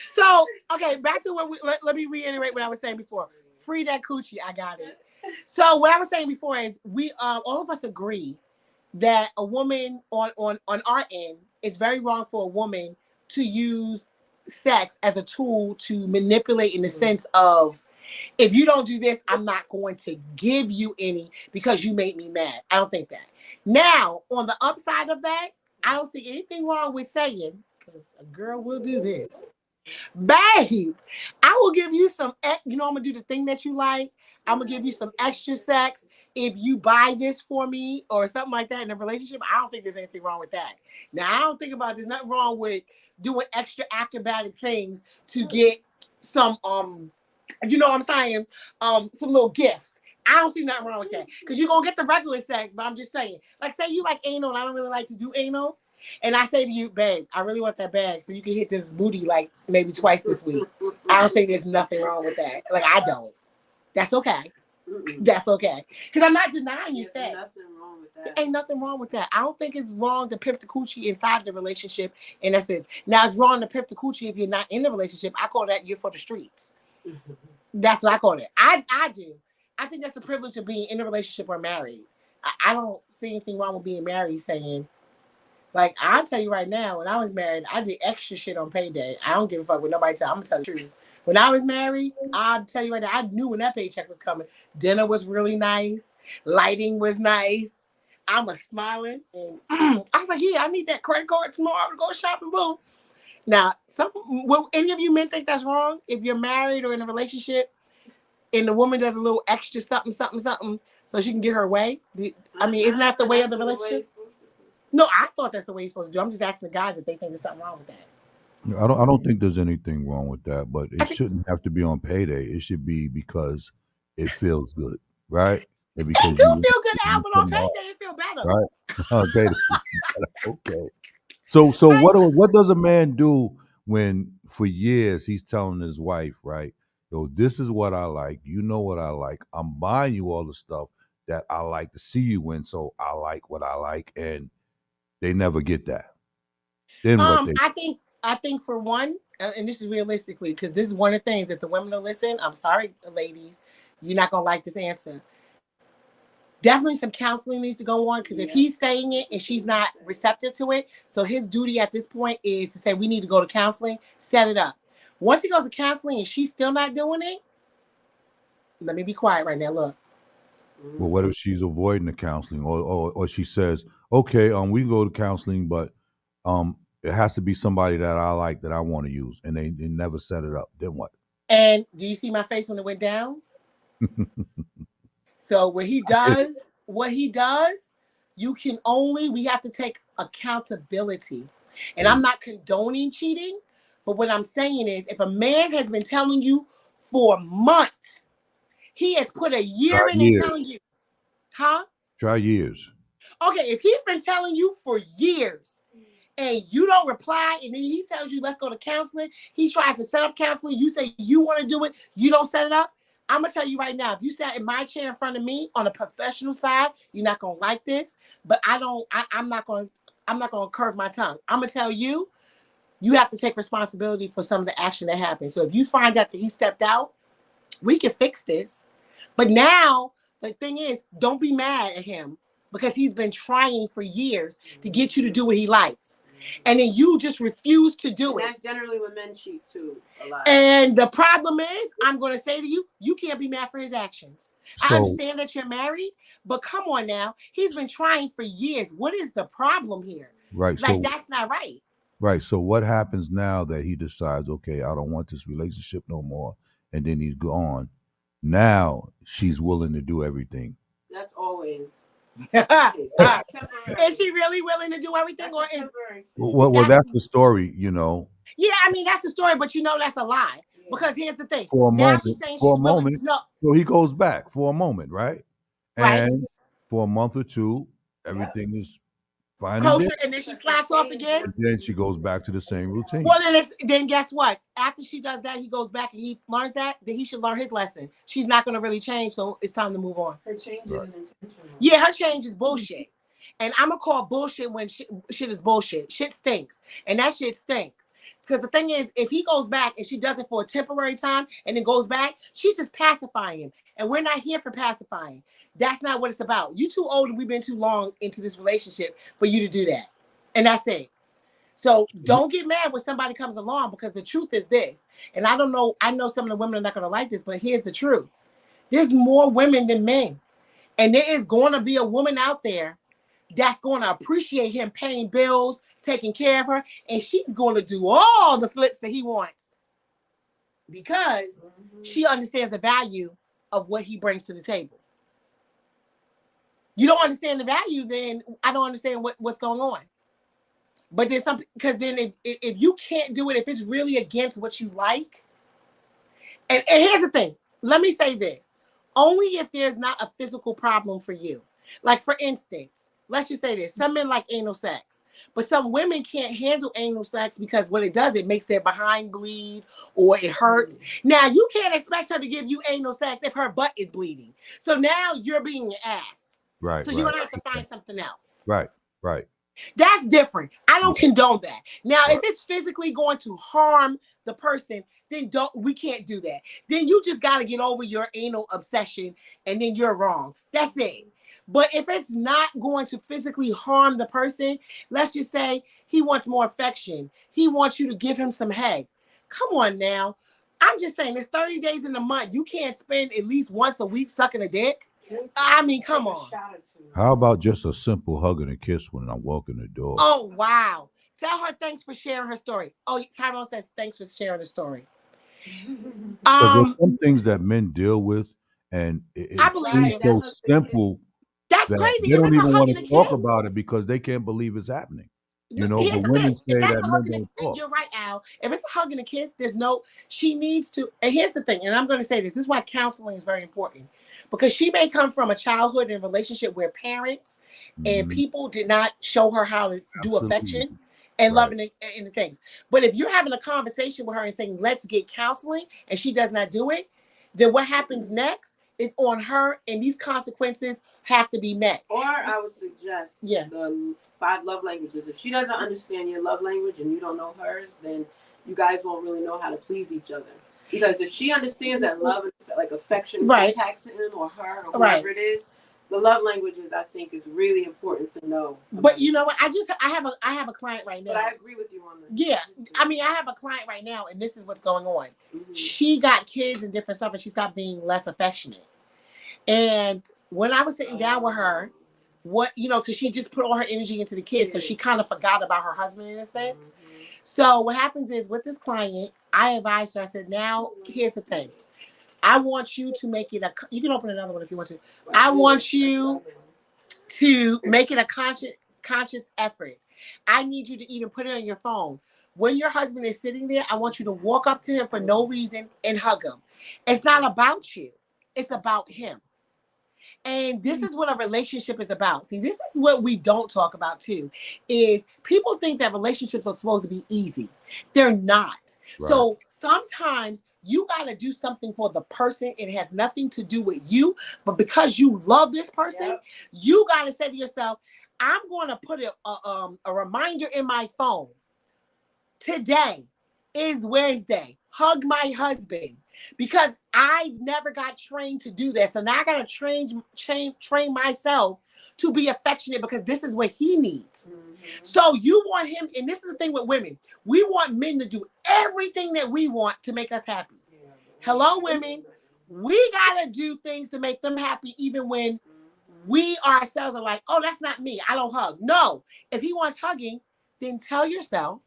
So, okay, back to what let me reiterate what I was saying before. Free that coochie. I got it. So what I was saying before is we all of us agree that a woman on our end, it's very wrong for a woman to use sex as a tool to manipulate in the sense of, if you don't do this, I'm not going to give you any because you made me mad. I don't think that. Now, on the upside of that, I don't see anything wrong with saying, because a girl will do this. Babe, I will give you some, I'm going to do the thing that you like. I'm going to give you some extra sex if you buy this for me or something like that in a relationship. I don't think there's anything wrong with that. Now, I don't think about there's nothing wrong with doing extra acrobatic things to get some, you know what I'm saying, some little gifts. I don't see nothing wrong with that because you're going to get the regular sex, but I'm just saying, like say you like anal and I don't really like to do anal. And I say to you, babe, I really want that bag so you can hit this booty like maybe twice this week. I don't think there's nothing wrong with that. Like, I don't. That's okay. That's okay. Because I'm not denying you sex. Nothing wrong with that. There ain't nothing wrong with that. I don't think it's wrong to pimp the coochie inside the relationship in that sense. Now, it's wrong to pimp the coochie if you're not in the relationship. I call that you're for the streets. That's what I call it. I do. I think that's a privilege of being in a relationship or married. I don't see anything wrong with being married saying, like, I'll tell you right now, when I was married, I did extra shit on payday. I don't give a fuck what nobody tell. I'm going to tell the truth. When I was married, I'll tell you right now, I knew when that paycheck was coming. Dinner was really nice. Lighting was nice. I was smiling. And I was like, yeah, I need that credit card tomorrow to go shopping, boom. Now, will any of you men think that's wrong? If you're married or in a relationship and the woman does a little extra something so she can get her way? I mean, isn't that the way of the relationship? No, I thought that's the way you're supposed to do. I'm just asking the guys if they think there's something wrong with that. I don't think there's anything wrong with that, but it shouldn't have to be on payday. It should be because it feels good, right? It do feel good now, but on payday it feel better. Right? Okay. Okay. So what does a man do when for years he's telling his wife, right? Yo, this is what I like. You know what I like. I'm buying you all the stuff that I like to see you in, so I like what I like, and they never get that. Then what I think for one, and this is realistically, because this is one of the things, if the women will listen, I'm sorry, ladies, you're not going to like this answer. Definitely some counseling needs to go on, because if he's saying it and she's not receptive to it, so his duty at this point is to say, we need to go to counseling, set it up. Once he goes to counseling and she's still not doing it, let me be quiet right now, look. Well, what if she's avoiding the counseling, or she says, okay, we can go to counseling, but it has to be somebody that I like, that I want to use, and they never set it up. Then what? And do you see my face when it went down? So what he does, we have to take accountability. And I'm not condoning cheating, but what I'm saying is, if a man has been telling you for months, he has put a year in and telling you, Try years. Okay, if he's been telling you for years and you don't reply, and then he tells you, let's go to counseling, he tries to set up counseling, you say you want to do it, you don't set it up, I'm going to tell you right now, if you sat in my chair in front of me on a professional side, you're not going to like this, but I'm not going to curve my tongue. I'm going to tell you, you have to take responsibility for some of the action that happened. So if you find out that he stepped out, we can fix this. But now the thing is, don't be mad at him because he's been trying for years to get you to do what he likes. And then you just refuse to do it. That's generally when men cheat too, a lot. And the problem is, I'm going to say to you, you can't be mad for his actions. I understand that you're married, but come on now. He's been trying for years. What is the problem here? Right. Like, that's not right. Right. So what happens now that he decides, okay, I don't want this relationship no more, and then he's gone. Now she's willing to do everything. That's always. Is she really willing to do everything, or is Well, that's the story, Yeah, I mean that's the story, but that's a lie. Because here's the thing. For a Now moment, she's saying for a she's willing moment. to, no, So he goes back for a moment, right? Right. And for a month or two, everything is fine and kosher, good. and then she slacks off again. And then she goes back to the same routine. Well, then guess what? After she does that, he goes back and he learns that. Then he should learn his lesson. She's not going to really change, so it's time to move on. Her change isn't intentional. Yeah, her change is bullshit. And I'm going to call bullshit when shit is bullshit. Shit stinks. And that shit stinks. Because the thing is, if he goes back and she does it for a temporary time and then goes back, she's just pacifying him. And we're not here for pacifying. That's not what it's about. You too old and we've been too long into this relationship for you to do that. And that's it. So don't get mad when somebody comes along, because the truth is this. And I don't know, I know some of the women are not going to like this, but here's the truth. There's more women than men. And there is going to be a woman out there that's going to appreciate him paying bills, taking care of her, and she's going to do all the flips that he wants because she understands the value of what he brings to the table. You don't understand the value, then I don't understand what's going on. But there's something, because then if you can't do it, if it's really against what you like, and here's the thing, let me say this, only if there's not a physical problem for you. Like for instance, let's just say this, some men like anal sex, but some women can't handle anal sex because what it does, it makes their behind bleed or it hurts. Now you can't expect her to give you anal sex if her butt is bleeding. So now you're being an ass. Right. So you're going to have to find something else. Right. That's different. I don't condone that. Now, if it's physically going to harm the person, then we can't do that. Then you just got to get over your anal obsession, and then you're wrong. That's it. But if it's not going to physically harm the person, let's just say he wants more affection. He wants you to give him some head. Come on now. I'm just saying, it's 30 days in a month. You can't spend at least once a week sucking a dick. I mean, come on. How about just a simple hug and a kiss when I'm walking the door? Oh, wow. Tell her thanks for sharing her story. Oh, Tyrone says thanks for sharing the story. There's some things that men deal with, and it seems so simple. That's crazy. They don't even want to talk about it because they can't believe it's happening. But women say that men don't talk. You're right, Al. If it's a hug and a kiss, she needs to, and here's the thing, and I'm going to say this is why counseling is very important, because she may come from a childhood and relationship where parents and people did not show her how to do affection and loving and the things. But if you're having a conversation with her and saying, let's get counseling, and she does not do it, then what happens next is on her, and these consequences have to be met. Or I would suggest the 5 love languages. If she doesn't understand your love language and you don't know hers, then you guys won't really know how to please each other. Because if she understands that love and like affection impacts him or her or whoever it is, the love languages I think is really important to know. But you know what? I have a client right now. But I agree with you on that. Yeah, I mean, I have a client right now, and this is what's going on. She got kids and different stuff, and she stopped being less affectionate. And when I was sitting down with her, because she just put all her energy into the kids, so she kind of forgot about her husband in a sense. So what happens is with this client, I advised her. I said, now here's the thing. I want you to make it you can open another one if you want to. I want you to make it a conscious effort. I need you to even put it on your phone. When your husband is sitting there, I want you to walk up to him for no reason and hug him. It's not about you. It's about him. And this is what a relationship is about. See, this is what we don't talk about too, is people think that relationships are supposed to be easy. They're not. Right. So sometimes you got to do something for the person. It has nothing to do with you, but because you love this person, you got to say to yourself, I'm going to put a reminder in my phone. Today is Wednesday. Hug my husband. Because I never got trained to do that. So now I got to train myself to be affectionate because this is what he needs. So you want him, and this is the thing with women. We want men to do everything that we want to make us happy. Hello, women. We got to do things to make them happy even when we ourselves are like, oh, that's not me. I don't hug. No. If he wants hugging, then tell yourself,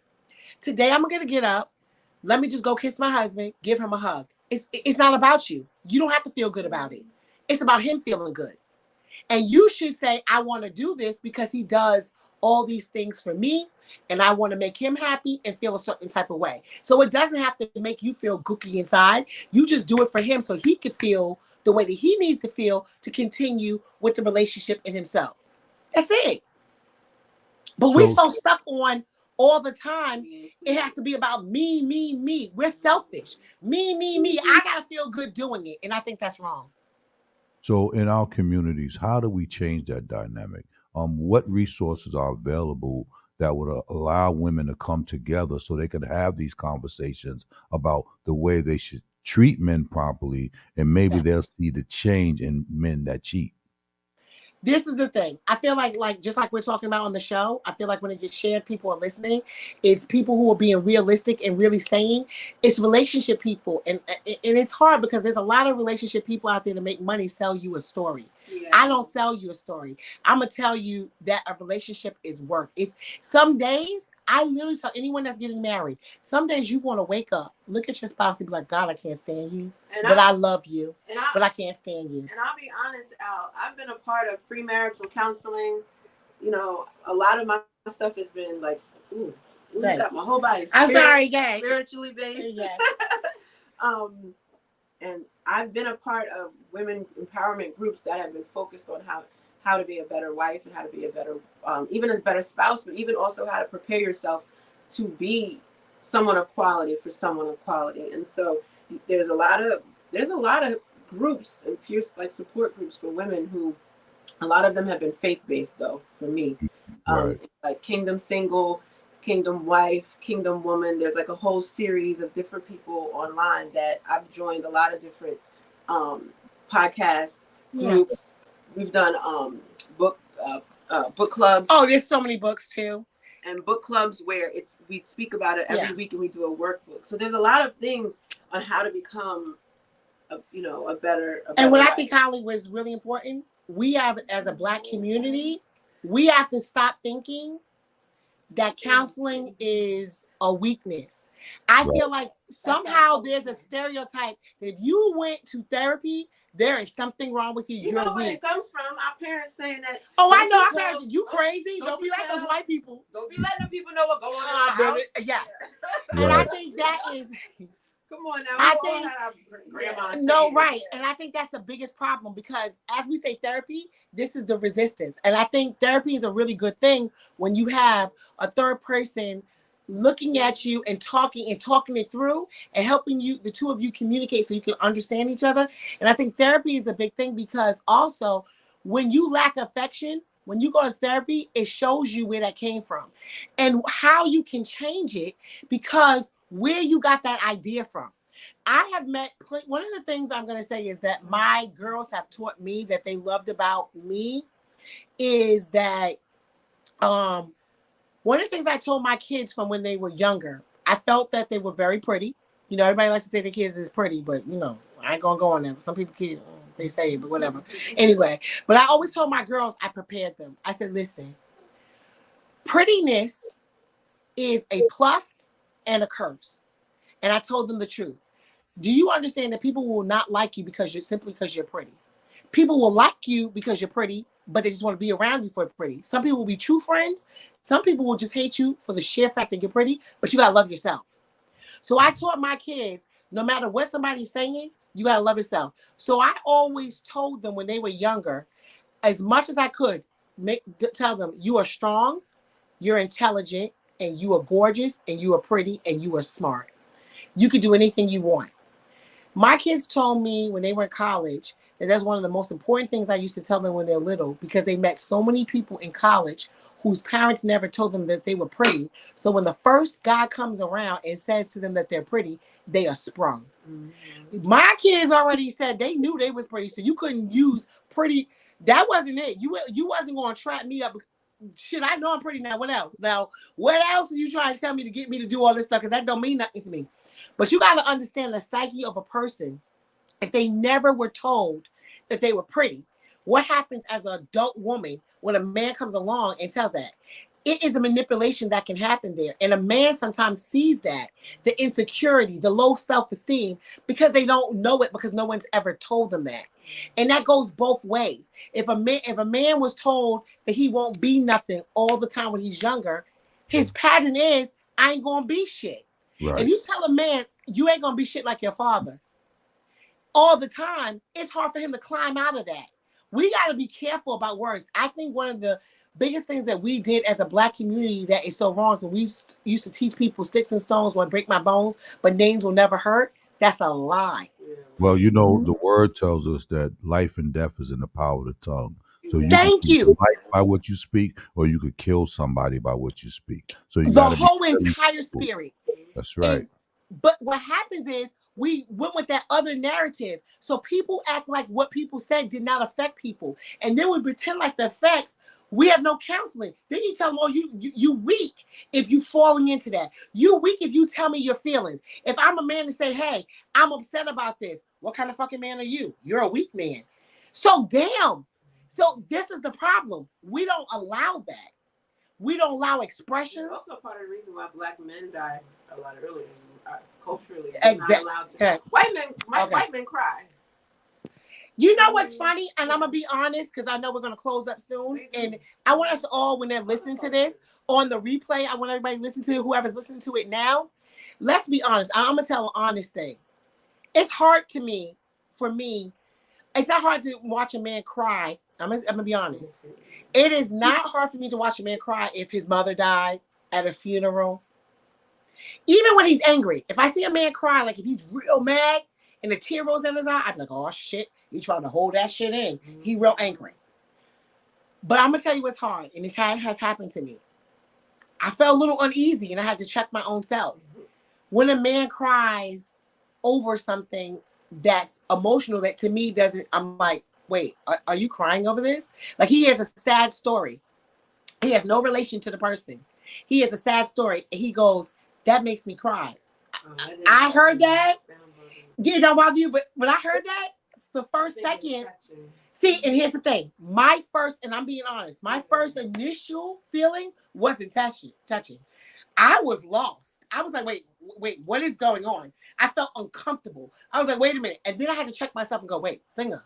today I'm going to get up. Let me just go kiss my husband, give him a hug. It's not about you. You don't have to feel good about it. It's about him feeling good. And you should say, I want to do this because he does all these things for me, and I want to make him happy and feel a certain type of way. So it doesn't have to make you feel gooky inside. You just do it for him so he can feel the way that he needs to feel to continue with the relationship in himself. That's it. But we're so stuck on all the time. It has to be about me, me, me. We're selfish. Me, me, me. I got to feel good doing it. And I think that's wrong. So in our communities, how do we change that dynamic? What resources are available that would allow women to come together so they could have these conversations about the way they should treat men properly, and maybe they'll see the change in men that cheat? This is the thing. I feel like just like we're talking about on the show, I feel like when it gets shared, people are listening. It's people who are being realistic and really saying it's relationship people. And it's hard because there's a lot of relationship people out there to make money sell you a story. Yeah. I don't sell you a story. I'm going to tell you that a relationship is work. It's some days, I literally tell anyone that's getting married, some days you want to wake up, look at your spouse and be like, God, I can't stand you, but I love you, but I can't stand you. And I'll be honest, Al, I've been a part of premarital counseling. You know, a lot of my stuff has been like, Right. Got my whole body spiritually based. Yes. And I've been a part of women empowerment groups that have been focused on how to be a better wife and how to be a better, even a better spouse, but even also how to prepare yourself to be someone of quality for someone of quality. And so there's a lot of groups and peer like support groups for women who, a lot of them have been faith-based though, for me. Right. Like Kingdom Single, Kingdom Wife, Kingdom Woman. There's like a whole series of different people online that I've joined, a lot of different podcast groups. We've done book clubs. Oh, there's so many books too. And book clubs where we speak about it every week and we do a workbook. So there's a lot of things on how to become a better and what life. I think, Holly, was really important, we have, as a Black community, we have to stop thinking that counseling is a weakness. I feel like somehow there's a stereotype that if you went to therapy, there is something wrong with you. You know where it comes from? Our parents saying that. Oh, I know. Our parents, you crazy? Don't be like those white people. Don't be letting the people know what's going on in our house. Yes. And I think that is. Come on now. I think right. And I think that's the biggest problem because as we say therapy, this is the resistance. And I think therapy is a really good thing when you have a third person looking at you and talking it through and helping you, the two of you, communicate so you can understand each other. And I think therapy is a big thing because also when you lack affection, when you go to therapy, it shows you where that came from and how you can change it because where you got that idea from. I have met, one of the things I'm going to say is that my girls have taught me that they loved about me is that one of the things I told my kids from when they were younger, I felt that they were very pretty. You know, everybody likes to say the kids is pretty, but you know, I ain't going to go on them. Some people they say it, but whatever. Anyway, but I always told my girls, I prepared them. I said, listen, prettiness is a plus and a curse. And I told them the truth. Do you understand that people will not like you because you're pretty? People will like you because you're pretty, but they just want to be around you for pretty. Some people will be true friends. Some people will just hate you for the sheer fact that you're pretty, but you got to love yourself. So I taught my kids, no matter what somebody's saying, you got to love yourself. So I always told them when they were younger, as much as I could, tell them you are strong, you're intelligent, and you are gorgeous, and you are pretty, and you are smart. You could do anything you want. My kids told me when they were in college that that's one of the most important things I used to tell them when they're little because they met so many people in college whose parents never told them that they were pretty. So when the first guy comes around and says to them that they're pretty, they are sprung. Mm-hmm. My kids already said they knew they was pretty, so you couldn't use pretty. That wasn't it. You wasn't going to trap me up. Shit, I know I'm pretty now. What else? Now, what else are you trying to tell me to get me to do all this stuff? Because that don't mean nothing to me. But you got to understand the psyche of a person. If they never were told that they were pretty, what happens as an adult woman when a man comes along and tells that? it is a manipulation that can happen there. And a man sometimes sees that, the insecurity, the low self-esteem, because they don't know it, because no one's ever told them that. And that goes both ways. If a man was told that he won't be nothing all the time when he's younger, his pattern is, I ain't gonna be shit. Right. If you tell a man you ain't gonna be shit like your father all the time, it's hard for him to climb out of that. We got to be careful about words. I think one of the biggest things that we did as a Black community that is so wrong is when we used to teach people sticks and stones will break my bones, but names will never hurt. That's a lie. Well, the word tells us that life and death is in the power of the tongue. So you Thank can you. life by what you speak, or you could kill somebody by what you speak. So you The got whole entire spirit. That's right. But what happens is we went with that other narrative. So people act like what people said did not affect people. And then we pretend like the effects, we have no counseling. Then you tell them, oh, you weak if you falling into that. You weak if you tell me your feelings. If I'm a man to say, hey, I'm upset about this. What kind of fucking man are you? You're a weak man. So damn. So this is the problem. We don't allow that. We don't allow expression. It's also part of the reason why Black men die a lot earlier. Culturally, Exactly. not allowed to. White men cry. You know what's funny? And I'm going to be honest, because I know we're going to close up soon. And I want us to all, when they're listening to this, on the replay, I want everybody to listen to whoever's listening to it now. Let's be honest. I'm going to tell an honest thing. It's hard for me, it's not hard to watch a man cry. I'm going to be honest. It is not hard for me to watch a man cry if his mother died at a funeral. Even when he's angry, if I see a man cry, like if he's real mad and the tear rolls in his eye, I'm like, oh shit, he trying to hold that shit in. He real angry. But I'm gonna tell you what's hard, and this has happened to me. I felt a little uneasy, and I had to check my own self. When a man cries over something that's emotional, that to me doesn't, I'm like, wait, are you crying over this? Like he has a sad story. He has no relation to the person. He has a sad story, and he goes, that makes me cry. I heard that. Did not bother you? But when I heard that, the first second, see, and here's the thing. My first, and I'm being honest, my first initial feeling wasn't touching. I was lost. I was like, wait, what is going on? I felt uncomfortable. I was like, wait a minute. And then I had to check myself and go, wait, singer.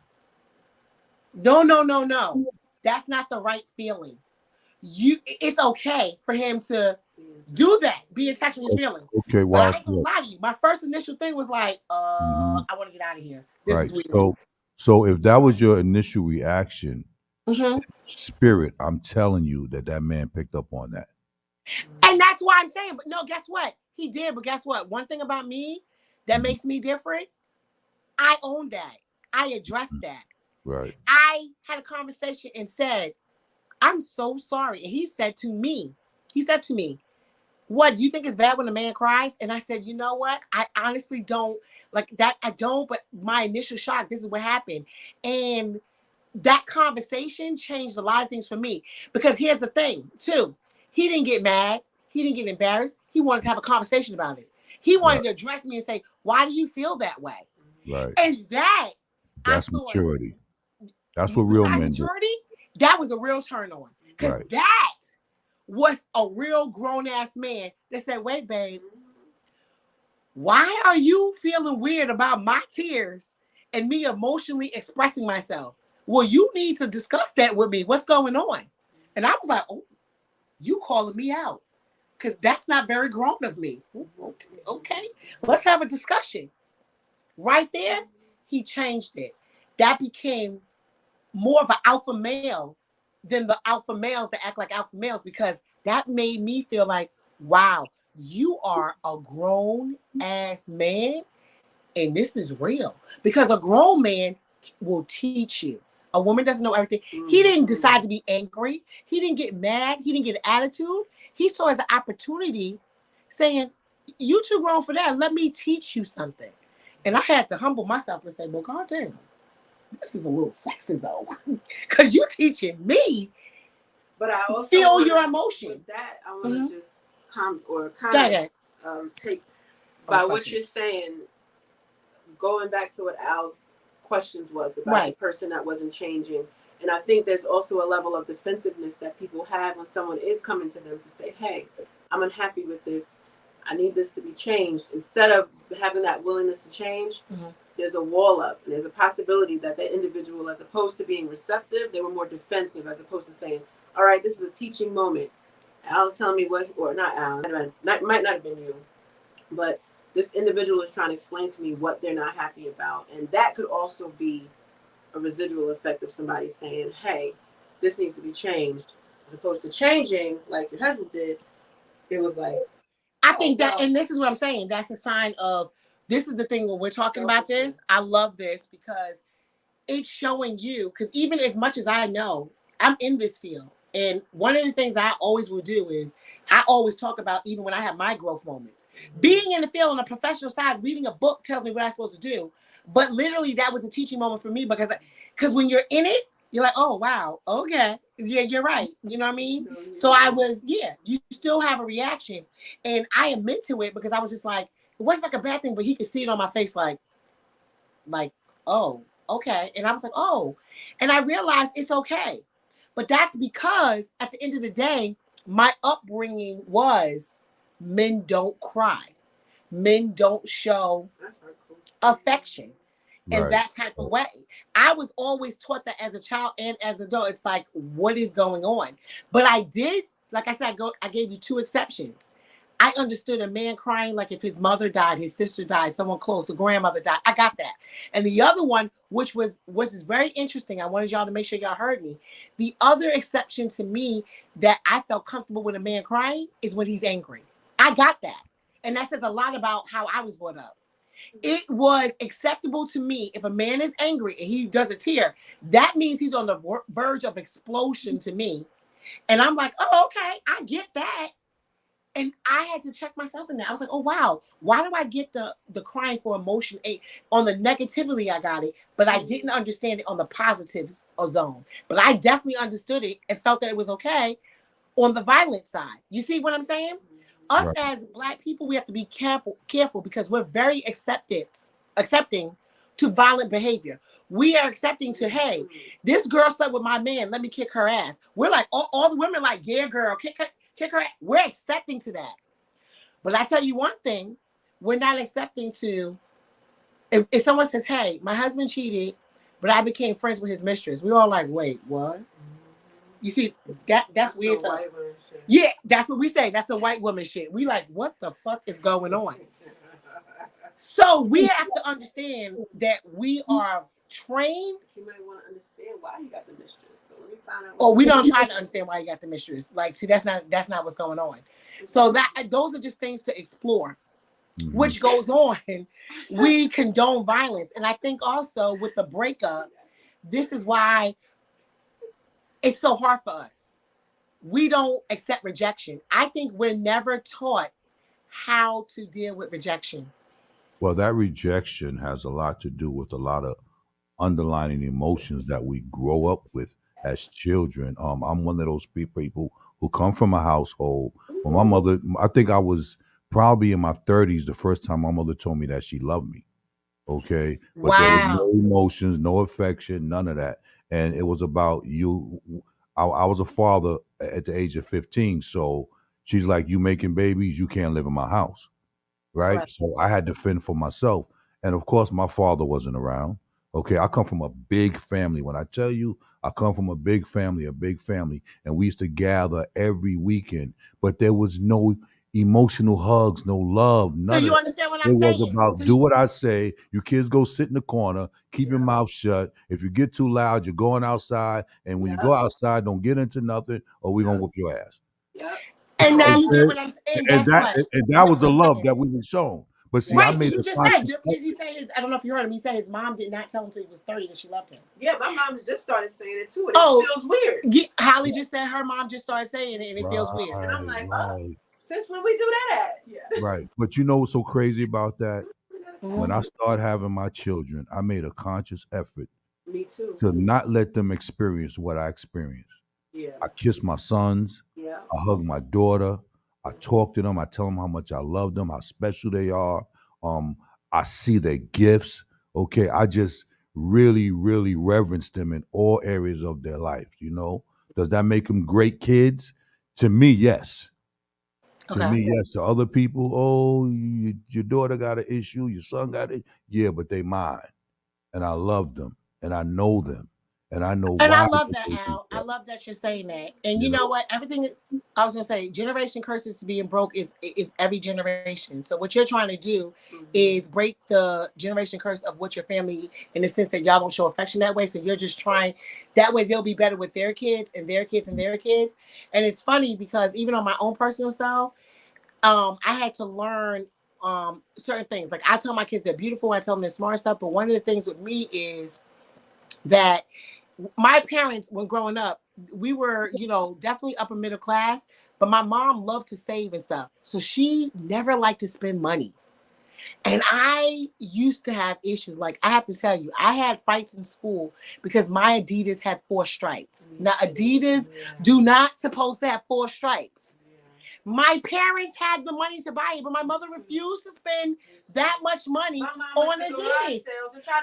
No. That's not the right feeling. It's okay for him to do that, be attached to his feelings. Okay, well, I ain't gonna lie to you. My first initial thing was like, I want to get out of here. This is weird. So if that was your initial reaction, spirit, I'm telling you that man picked up on that. And that's why I'm saying, but no, guess what? He did, but guess what? One thing about me that makes me different, I own that. I addressed that. Right. I had a conversation and said, I'm so sorry. And he said to me, what, do you think it's bad when a man cries? And I said, you know what? I honestly don't like that. I don't, but my initial shock, this is what happened. And that conversation changed a lot of things for me. Because here's the thing, too. He didn't get mad. He didn't get embarrassed. He wanted to have a conversation about it. He wanted to address me and say, why do you feel that way? Right. And that's maturity. That's what real men do. That was a real turn on. Because that was a real grown-ass man that said, wait, babe, why are you feeling weird about my tears and me emotionally expressing myself? Well, you need to discuss that with me. What's going on? And I was like, oh, you calling me out. Because that's not very grown of me. Okay. Let's have a discussion. Right there, he changed it. That became more of an alpha male than the alpha males that act like alpha males, because that made me feel like, wow, you are a grown ass man and this is real. Because a grown man will teach you. A woman doesn't know everything. He didn't decide to be angry. He didn't get mad. He didn't get an attitude. He saw it as an opportunity saying, you too grown for that. Let me teach you something. And I had to humble myself and say, well, goddamn, this is a little sexy though. Because you're teaching me. But I also feel your emotion. With that, I want to just take by what you're saying, going back to what Al's questions was about the person that wasn't changing. And I think there's also a level of defensiveness that people have when someone is coming to them to say, hey, I'm unhappy with this. I need this to be changed. Instead of having that willingness to change, there's a wall up. And there's a possibility that that individual, as opposed to being receptive, they were more defensive, as opposed to saying, all right, this is a teaching moment. Al's telling me what, or not Al, might not have been you, but this individual is trying to explain to me what they're not happy about. And that could also be a residual effect of somebody saying, hey, this needs to be changed. As opposed to changing like your husband did, it was like, I think that, and this is what I'm saying, that's a sign of, this is the thing when we're talking about this. I love this because it's showing you, because even as much as I know, I'm in this field. And one of the things I always will do is I always talk about, even when I have my growth moments, being in the field on the professional side, reading a book tells me what I'm supposed to do. But literally that was a teaching moment for me because when you're in it, you're like, oh, wow, okay. Yeah, you're right. You know what I mean? So I was, you still have a reaction. And I admit to it because I was just like, it wasn't like a bad thing, but he could see it on my face like, oh, okay. And I was like, oh. And I realized it's okay. But that's because at the end of the day, my upbringing was men don't cry. Men don't show affection in that type of way. I was always taught that as a child and as an adult. It's like, what is going on? But I did, like I said, I gave you 2 exceptions. I understood a man crying like if his mother died, his sister died, someone close, the grandmother died. I got that. And the other one, which was very interesting, I wanted y'all to make sure y'all heard me. The other exception to me that I felt comfortable with a man crying is when he's angry. I got that. And that says a lot about how I was brought up. It was acceptable to me if a man is angry and he does a tear, that means he's on the verge of explosion to me. And I'm like, oh, okay, I get that. And I had to check myself in that. I was like, oh, wow, why do I get the crying for emotion? On the negativity, I got it, but I didn't understand it on the positives zone. But I definitely understood it and felt that it was okay on the violent side. You see what I'm saying? Us as Black people, we have to be careful because we're very accepting to violent behavior. We are accepting to, hey, this girl slept with my man, let me kick her ass. We're like, all the women are like, yeah, girl, kick her. We're accepting to that. But I tell you one thing, we're not accepting to, if someone says, hey, my husband cheated, but I became friends with his mistress. We're all like, wait, what? You see, that's weird. Yeah, that's what we say. That's the white woman shit. We like, what the fuck is going on? So we have to understand that we are trained. You might want to understand why he got the mistress. So let me find out. Oh, we don't try to understand why he got the mistress. Like, see, that's not what's going on. So those are just things to explore. Which goes on. We condone violence. And I think also with the breakup, this is why it's so hard for us. We don't accept rejection. I think we're never taught how to deal with rejection. Well, that rejection has a lot to do with a lot of underlying emotions that we grow up with as children. I'm one of those people who come from a household where my mother, I think I was probably in my 30s the first time my mother told me that she loved me. Okay. But there was no emotions, no affection, none of that. And it was about you. I was a father at the age of 15. So she's like, you making babies, you can't live in my house. Right. So I had to fend for myself. And of course, my father wasn't around. Okay. I come from a big family. When I tell you, I come from a big family, and we used to gather every weekend, but there was no emotional hugs, no love, none So you of understand what I'm saying? it was about do what I say. You kids go sit in the corner, keep your mouth shut. If you get too loud, you're going outside. And when you go outside, don't get into nothing or we're going to whoop your ass. And now you get what I'm saying. And that was the love that we were shown. But see, I made you just said, because he said his, I don't know if you heard him, he said his mom did not tell him until he was 30 that she loved him. Yeah, my mom just started saying it too. And it feels weird. Yeah, Holly just said her mom just started saying it and it feels weird. And I'm like, oh, since when we do that at? Yeah. Right. But you know what's so crazy about that? When I started having my children, I made a conscious effort Me too. to not let them experience what I experienced. Yeah. I kiss my sons. Yeah. I hug my daughter. I talk to them. I tell them how much I love them, how special they are. I see their gifts. Okay. I just really, really reverence them in all areas of their life. You know, does that make them great kids? To me, yes. To Okay. me, yes. To other people, oh, your daughter got an issue, your son got it. Yeah, but they mine, and I love them, and I know them, and I know And I why love that, they do Al. I that. love that you're saying that. And You you know know, what? Everything is, I was gonna say, generation curses to being broke is every generation. So what you're trying to do is break the generation curse of what your family, in the sense that y'all don't show affection that way. So you're just trying that way they'll be better with their kids and their kids and their kids. And it's funny because even on my own personal self, I had to learn certain things. Like I tell my kids they're beautiful, I tell them they're smart stuff. But one of the things with me is that my parents, when growing up, we were, definitely upper middle class, but my mom loved to save and stuff. So she never liked to spend money. And I used to have issues. Like I have to tell you, I had fights in school because my Adidas had 4 stripes. Now Adidas do not supposed to have 4 stripes. My parents had the money to buy it, but my mother refused to spend that much money on Adidas.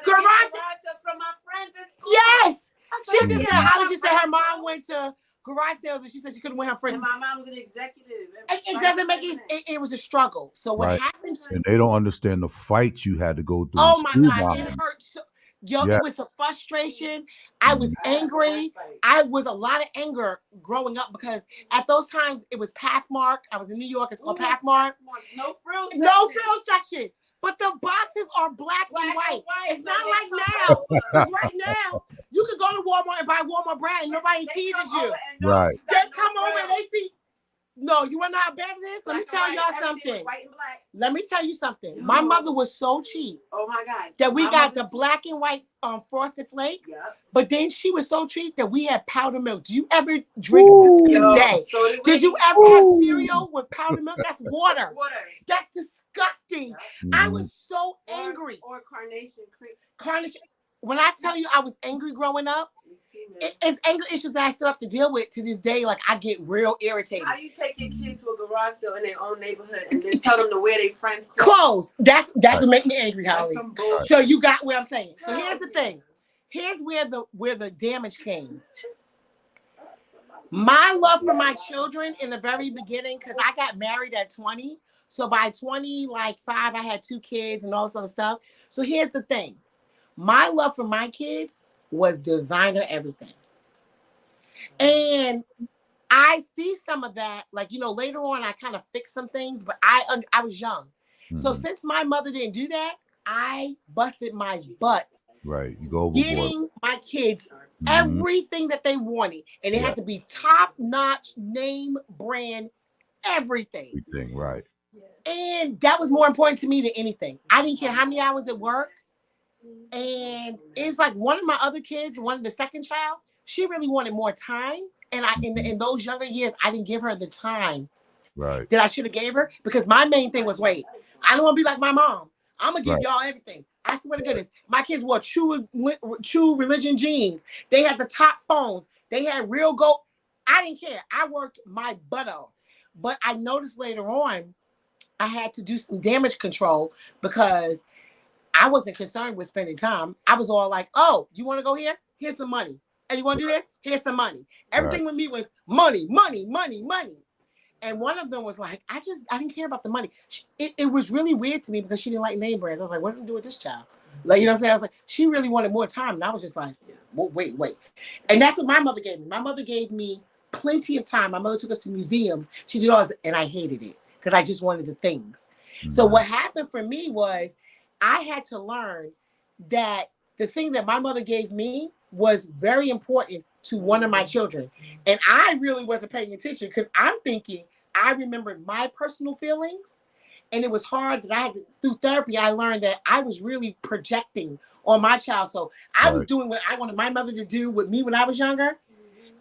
Garage sales from my friends at school. Yes. She just said, how did you say her mom went to garage sales and she said she couldn't win her friends? And my mom was an executive. It doesn't make it was a struggle. So what right? happened? And they don't understand the fights you had to go through in Oh my school, God, it mom. hurt so. Yo, Yeah. it was the frustration. I was angry. I was a lot of anger growing up because at those times it was Pathmark. I was in New York. It's called Pathmark. No frills section. No frills section. But the boxes are black and white. It's not like now. Because right now, you can go to Walmart and buy Walmart brand and nobody teases you. Right. They come over and they see. No, you want to know how bad it is? Let me tell y'all something. Let me tell you something. My mother was so cheap. Oh my God. That we got the black and white Frosted Flakes. Yep. But then she was so cheap that we had powdered milk. Do you ever drink this to this day? So did you ever have cereal with powdered milk? That's water. That's disgusting. Yep. I was so angry. Or carnation cream. Carnation. When I tell you I was angry growing up, it's anger issues that I still have to deal with to this day. Like I get real irritated. How you take your kid to a garage sale in their own neighborhood and then tell them to wear their friends' clothes? That would make me angry, Holly. So you got what I'm saying. So here's the thing. Here's where the damage came. My love for my children in the very beginning, because I got married at 20. So by 25, I had 2 kids and all this other stuff. So here's the thing. My love for my kids was designer everything. And I see some of that, like, later on I kind of fixed some things, but I was young. Mm-hmm. So since my mother didn't do that, I busted my butt. Right. You go overboard. Getting my kids everything that they wanted. And it had to be top-notch, name, brand, everything. Everything, right. And that was more important to me than anything. I didn't care how many hours at work. And it's like one of my other kids, one of the second child, she really wanted more time. And in those younger years, I didn't give her the time that I should have gave her, because my main thing was, wait, I don't want to be like my mom. I'm going to give y'all everything. I swear to goodness, my kids wore true religion jeans. They had the top phones. They had real gold. I didn't care. I worked my butt off. But I noticed later on, I had to do some damage control because I wasn't concerned with spending time. I was all like, oh, you want to go here? Here's some money. And you want to do this? Here's some money. Everything with me was money, money, money, money. And one of them was like, I didn't care about the money. It was really weird to me because she didn't like name brands. I was like, what did I do with this child? Like, you know what I'm saying? I was like, she really wanted more time. And I was just like, well, wait. And that's what my mother gave me. My mother gave me plenty of time. My mother took us to museums. She did all this, and I hated it because I just wanted the things. Mm-hmm. So what happened for me was I had to learn that the thing that my mother gave me was very important to one of my children. And I really wasn't paying attention because I'm thinking I remembered my personal feelings. And it was hard that I had to, through therapy, I learned that I was really projecting on my child. So I was doing what I wanted my mother to do with me when I was younger.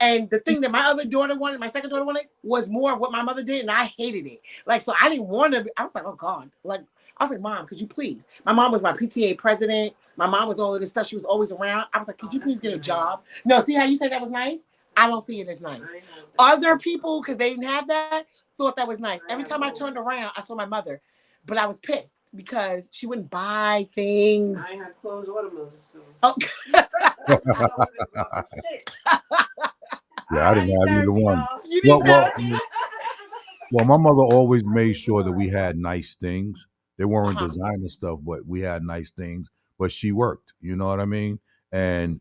And the thing that my other daughter wanted, my second daughter wanted, was more of what my mother did. And I hated it. Like, so I didn't want to, I was like, oh God, like, I was like, Mom, could you please? My mom was my PTA president. My mom was all of this stuff. She was always around. I was like, could you please get a job? No, see how you say that was nice? I don't see it as nice. Other people, because they didn't have that, thought that was nice. Every time I turned around, I saw my mother. But I was pissed because she wouldn't buy things. I had clothes or the Oh. Yeah, I didn't need have either therapy, one. y'all. You Well, need well, therapy? well, my mother always made sure that we had nice things. They weren't Uh-huh. designer stuff, but we had nice things. But she worked, you know what I mean? And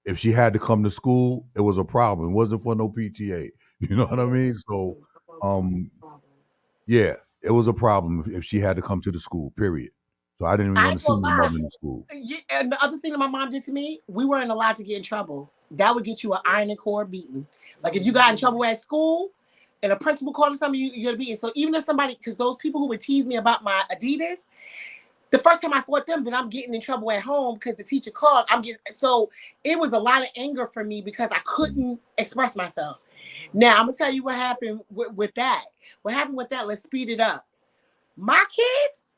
if she had to come to school, it was a problem. It wasn't for no PTA. You know what I mean? So, um, yeah, it was a problem if she had to come to the school. Period. So I didn't even I want ain't to see gonna my lie. mother in the school. Yeah, and the other thing that my mom did to me, we weren't allowed to get in trouble. That would get you an iron and cord beating. Like if you got in trouble at school and a principal called or something, you're gonna be. So even if somebody, because those people who would tease me about my Adidas, the first time I fought them, then I'm getting in trouble at home because the teacher called. So it was a lot of anger for me because I couldn't express myself. Now I'm gonna tell you what happened with that. What happened with that? Let's speed it up. My kids,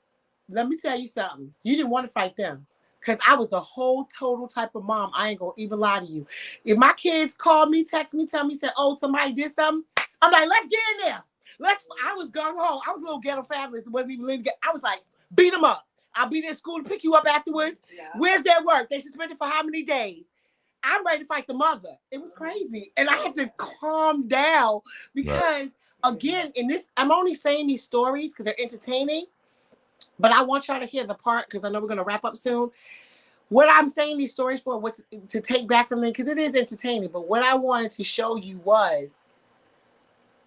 let me tell you something. You didn't want to fight them. Because I was the whole total type of mom. I ain't going to even lie to you. If my kids called me, text me, tell me, said, oh, somebody did something, I'm like, let's get in there. I was gung ho. I was a little ghetto fabulous. It wasn't even living. I was like, beat them up. I'll be in school to pick you up afterwards. Yeah. Where's their work? They suspended for how many days? I'm ready to fight the mother. It was crazy. And I had to calm down because, again, in this, I'm only saying these stories because they're entertaining. But I want y'all to hear the part, because I know we're going to wrap up soon. What I'm saying these stories for, what's to take back from them, because it is entertaining. But what I wanted to show you was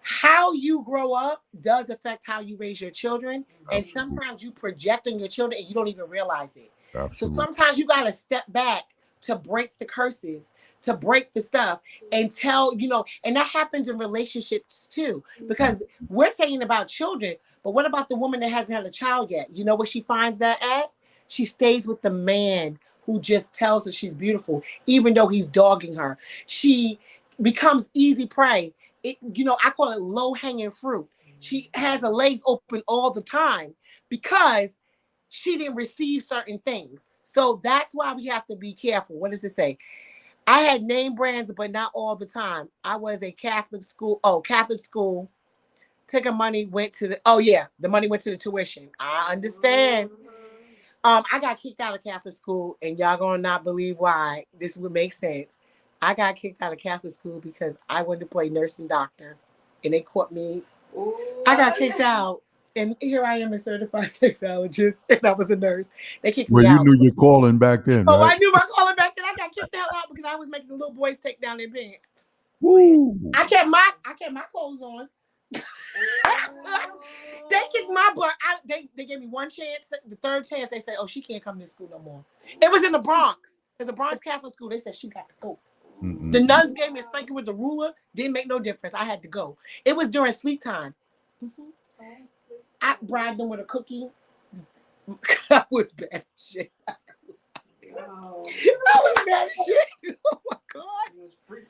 how you grow up does affect how you raise your children. Absolutely. And sometimes you project on your children and you don't even realize it. Absolutely. So sometimes you got to step back to break the curses, to break the stuff and tell, and that happens in relationships too, because we're saying about children, but what about the woman that hasn't had a child yet? You know where she finds that at? She stays with the man who just tells her she's beautiful, even though he's dogging her. She becomes easy prey. I call it low-hanging fruit. She has her legs open all the time because she didn't receive certain things. So that's why we have to be careful. What does it say? I had name brands, but not all the time. I was a Catholic school. Took money, went to the money went to the tuition. I understand. I got kicked out of Catholic school, and y'all gonna not believe why. This would make sense. I got kicked out of Catholic school because I wanted to play nurse and doctor, and they caught me. Ooh, I got kicked out, and here I am a certified sexologist, and I was a nurse. They kicked me out. Well, you knew your calling back then, right? I knew my calling back then. I got kicked out because I was making the little boys take down their pants. Woo. I kept my clothes on. They kicked my butt. They gave me one chance. The third chance, they said, "Oh, she can't come to school no more." It was in the Bronx. It's a Bronx Catholic school. They said she got to go. Mm-mm. The nuns gave me a spanking with the ruler. Didn't make no difference. I had to go. It was during sleep time. Mm-hmm. I bribed them with a cookie. I was bad as shit. I was bad as shit. Oh my God. It was freaky.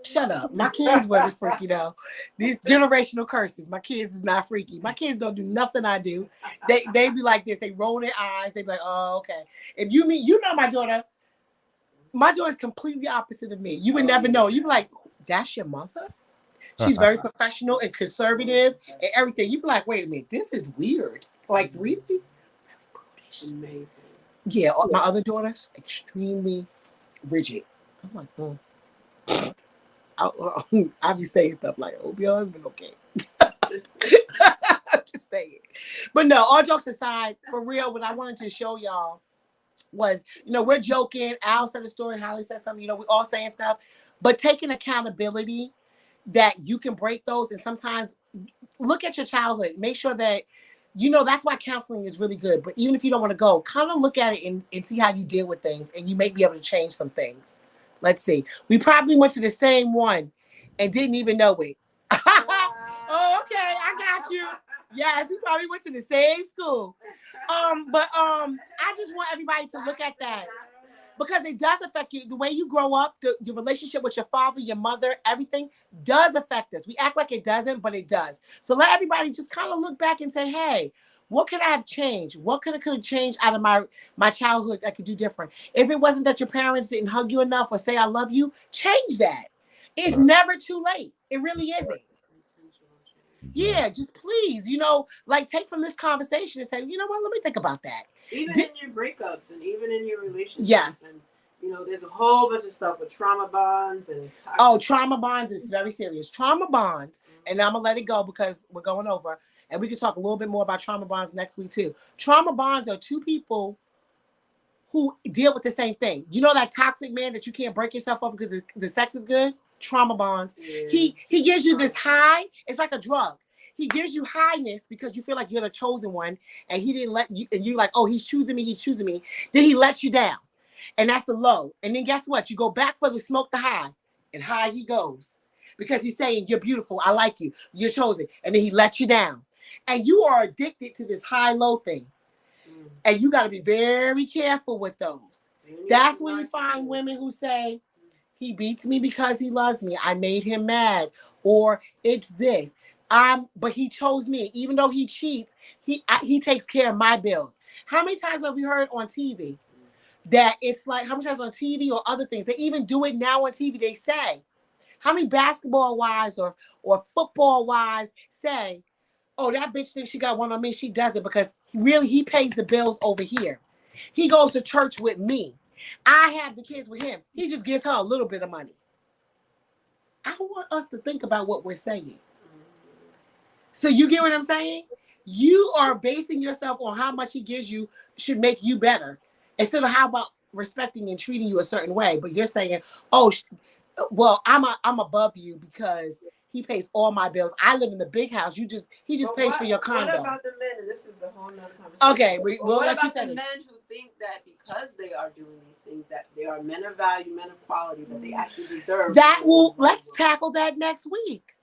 Shut up. My kids wasn't freaky though. These generational curses. My kids is not freaky. My kids don't do nothing I do. They be like this. They roll their eyes. They be like, oh, okay. If you mean, my daughter's completely opposite of me. You would never know. You'd be like, that's your mother? She's very professional and conservative and everything. You'd be like, wait a minute, this is weird. Like, really? Amazing. Yeah, my other daughter's extremely rigid. I'm like, I be saying stuff like, "Hope your husband okay." I'm just saying. But no, all jokes aside, for real, what I wanted to show y'all was, we're joking. Al said a story, Holly said something, we all saying stuff, but taking accountability that you can break those. And sometimes look at your childhood, make sure that, that's why counseling is really good. But even if you don't want to go, kind of look at it and see how you deal with things, and you may be able to change some things. Let's see. We probably went to the same one and didn't even know it. Oh, okay. I got you. Yes, we probably went to the same school. But I just want everybody to look at that, because it does affect you. The way you grow up, your relationship with your father, your mother, everything does affect us. We act like it doesn't, but it does. So let everybody just kind of look back and say, hey, what could I have changed? What could have changed out of my childhood I could do different? If it wasn't that your parents didn't hug you enough or say I love you, change that. It's never too late. It really isn't. Yeah, just please, take from this conversation and say, you know what, let me think about that. Even in your breakups and even in your relationships. Yes. And there's a whole bunch of stuff with trauma bonds and trauma bonds is very serious. Trauma bonds, and I'm gonna let it go because we're going over, and we can talk a little bit more about trauma bonds next week too. Trauma bonds are two people who deal with the same thing. You know that toxic man that you can't break yourself up because the sex is good? Trauma bonds. Yeah. He gives you this high. It's like a drug. He gives you highness because you feel like you're the chosen one, and he didn't let you, and you're like, oh, he's choosing me. Then he lets you down. And that's the low. And then guess what? You go back for the smoke, the high, and high he goes. Because he's saying, you're beautiful. I like you. You're chosen. And then he lets you down. And you are addicted to this high-low thing. And you got to be very careful with those. That's when you find women who say, he beats me because he loves me. I made him mad. Or it's this. But he chose me. Even though he cheats, he takes care of my bills. How many times have we heard on TV that it's like, how many times on TV or other things? They even do it now on TV. They say, how many basketball wives or football wives say, oh, that bitch thinks she got one on me. She doesn't because really he pays the bills over here. He goes to church with me. I have the kids with him. He just gives her a little bit of money. I want us to think about what we're saying. So you get what I'm saying? You are basing yourself on how much he gives you should make you better instead of how about respecting and treating you a certain way. But you're saying, oh, well, I'm above you because he pays all my bills. I live in the big house. He just pays for your condo. What about the men? And this is a whole nother conversation. Okay, we'll let you say the men who think that because they are doing these things that they are men of value, men of quality, that they actually deserve? Let's tackle that next week.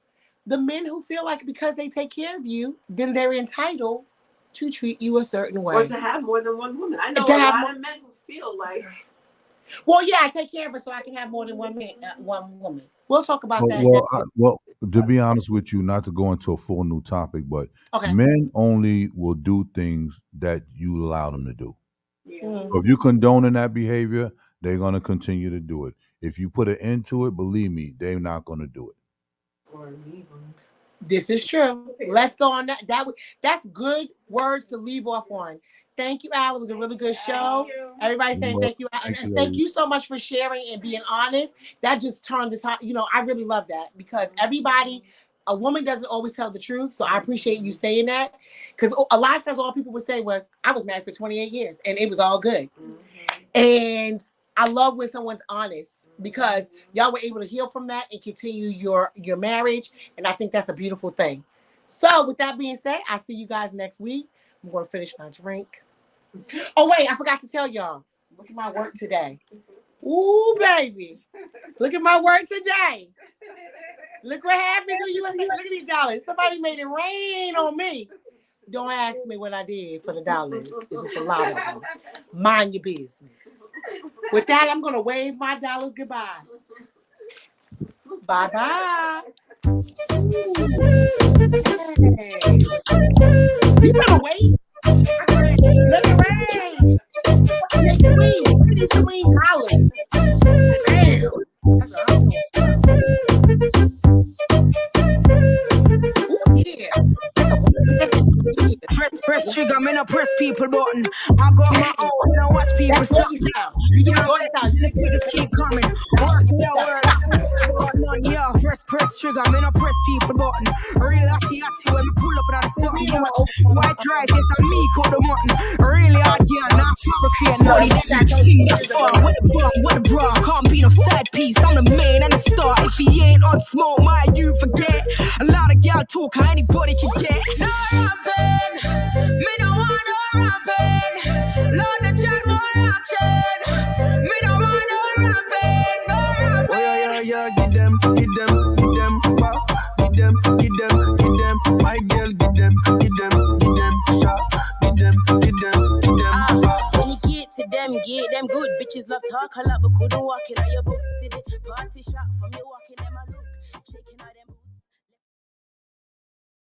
The men who feel like because they take care of you, then they're entitled to treat you a certain way. Or to have more than one woman. I know a lot of men who feel like... Well, yeah, I take care of her so I can have more than one woman. We'll talk about that next week. Well, to be honest with you, not to go into a full new topic, but men only will do things that you allow them to do. Yeah. Mm-hmm. So if you condoning that behavior, they're going to continue to do it. If you put an end to it, believe me, they're not going to do it. Or leave them. This is true. Let's go on that. That's good words to leave off on. Thank you, Al. It was a really good show. Everybody saying thank you, Al. And thank you so much for sharing and being honest. That just turned the top. I really love that because a woman doesn't always tell the truth. So I appreciate you saying that because a lot of times all people would say was, I was married for 28 years and it was all good. Mm-hmm. And I love when someone's honest because y'all were able to heal from that and continue your marriage. And I think that's a beautiful thing. So with that being said, I'll see you guys next week. I'm going to finish my drink. Oh, wait, I forgot to tell y'all. Look at my work today. Ooh, baby. Look at my work today. Look what happens when you look at these dollars. Somebody made it rain on me. Don't ask me what I did for the dollars. It's just a lot of them. Mind your business. With that, I'm going to wave my dollars goodbye. Bye-bye. Hey. You better wait. Let it rain. Make clean. Look at these clean dollars. Damn. Press trigger, me no press people button. I got my own, me no watch people suck. You do the figures keep coming. Work in your world, none, yeah. Press trigger, me no press people button. Real hotty when me pull up on the something, yeah. White rice, yes, I'm me, call the mutton. Really hard, yeah, not fabricate money. King that's far, with the bum, with the bra. Can't be no side piece, I'm the main and the star. If he ain't on smoke, my you forget. A lot of gal talk, how anybody can get. No rapping, me no want no rapping. Lord the chat, no action. Me no want no rapping, no rapping. Oh yeah, get them, wow. Get them, my girl, get them, shot. Get them, wow. When you get them good. Bitches love talk a lot, but couldn't walk in on your books. See the party shot from you walking them a look. Shaking all them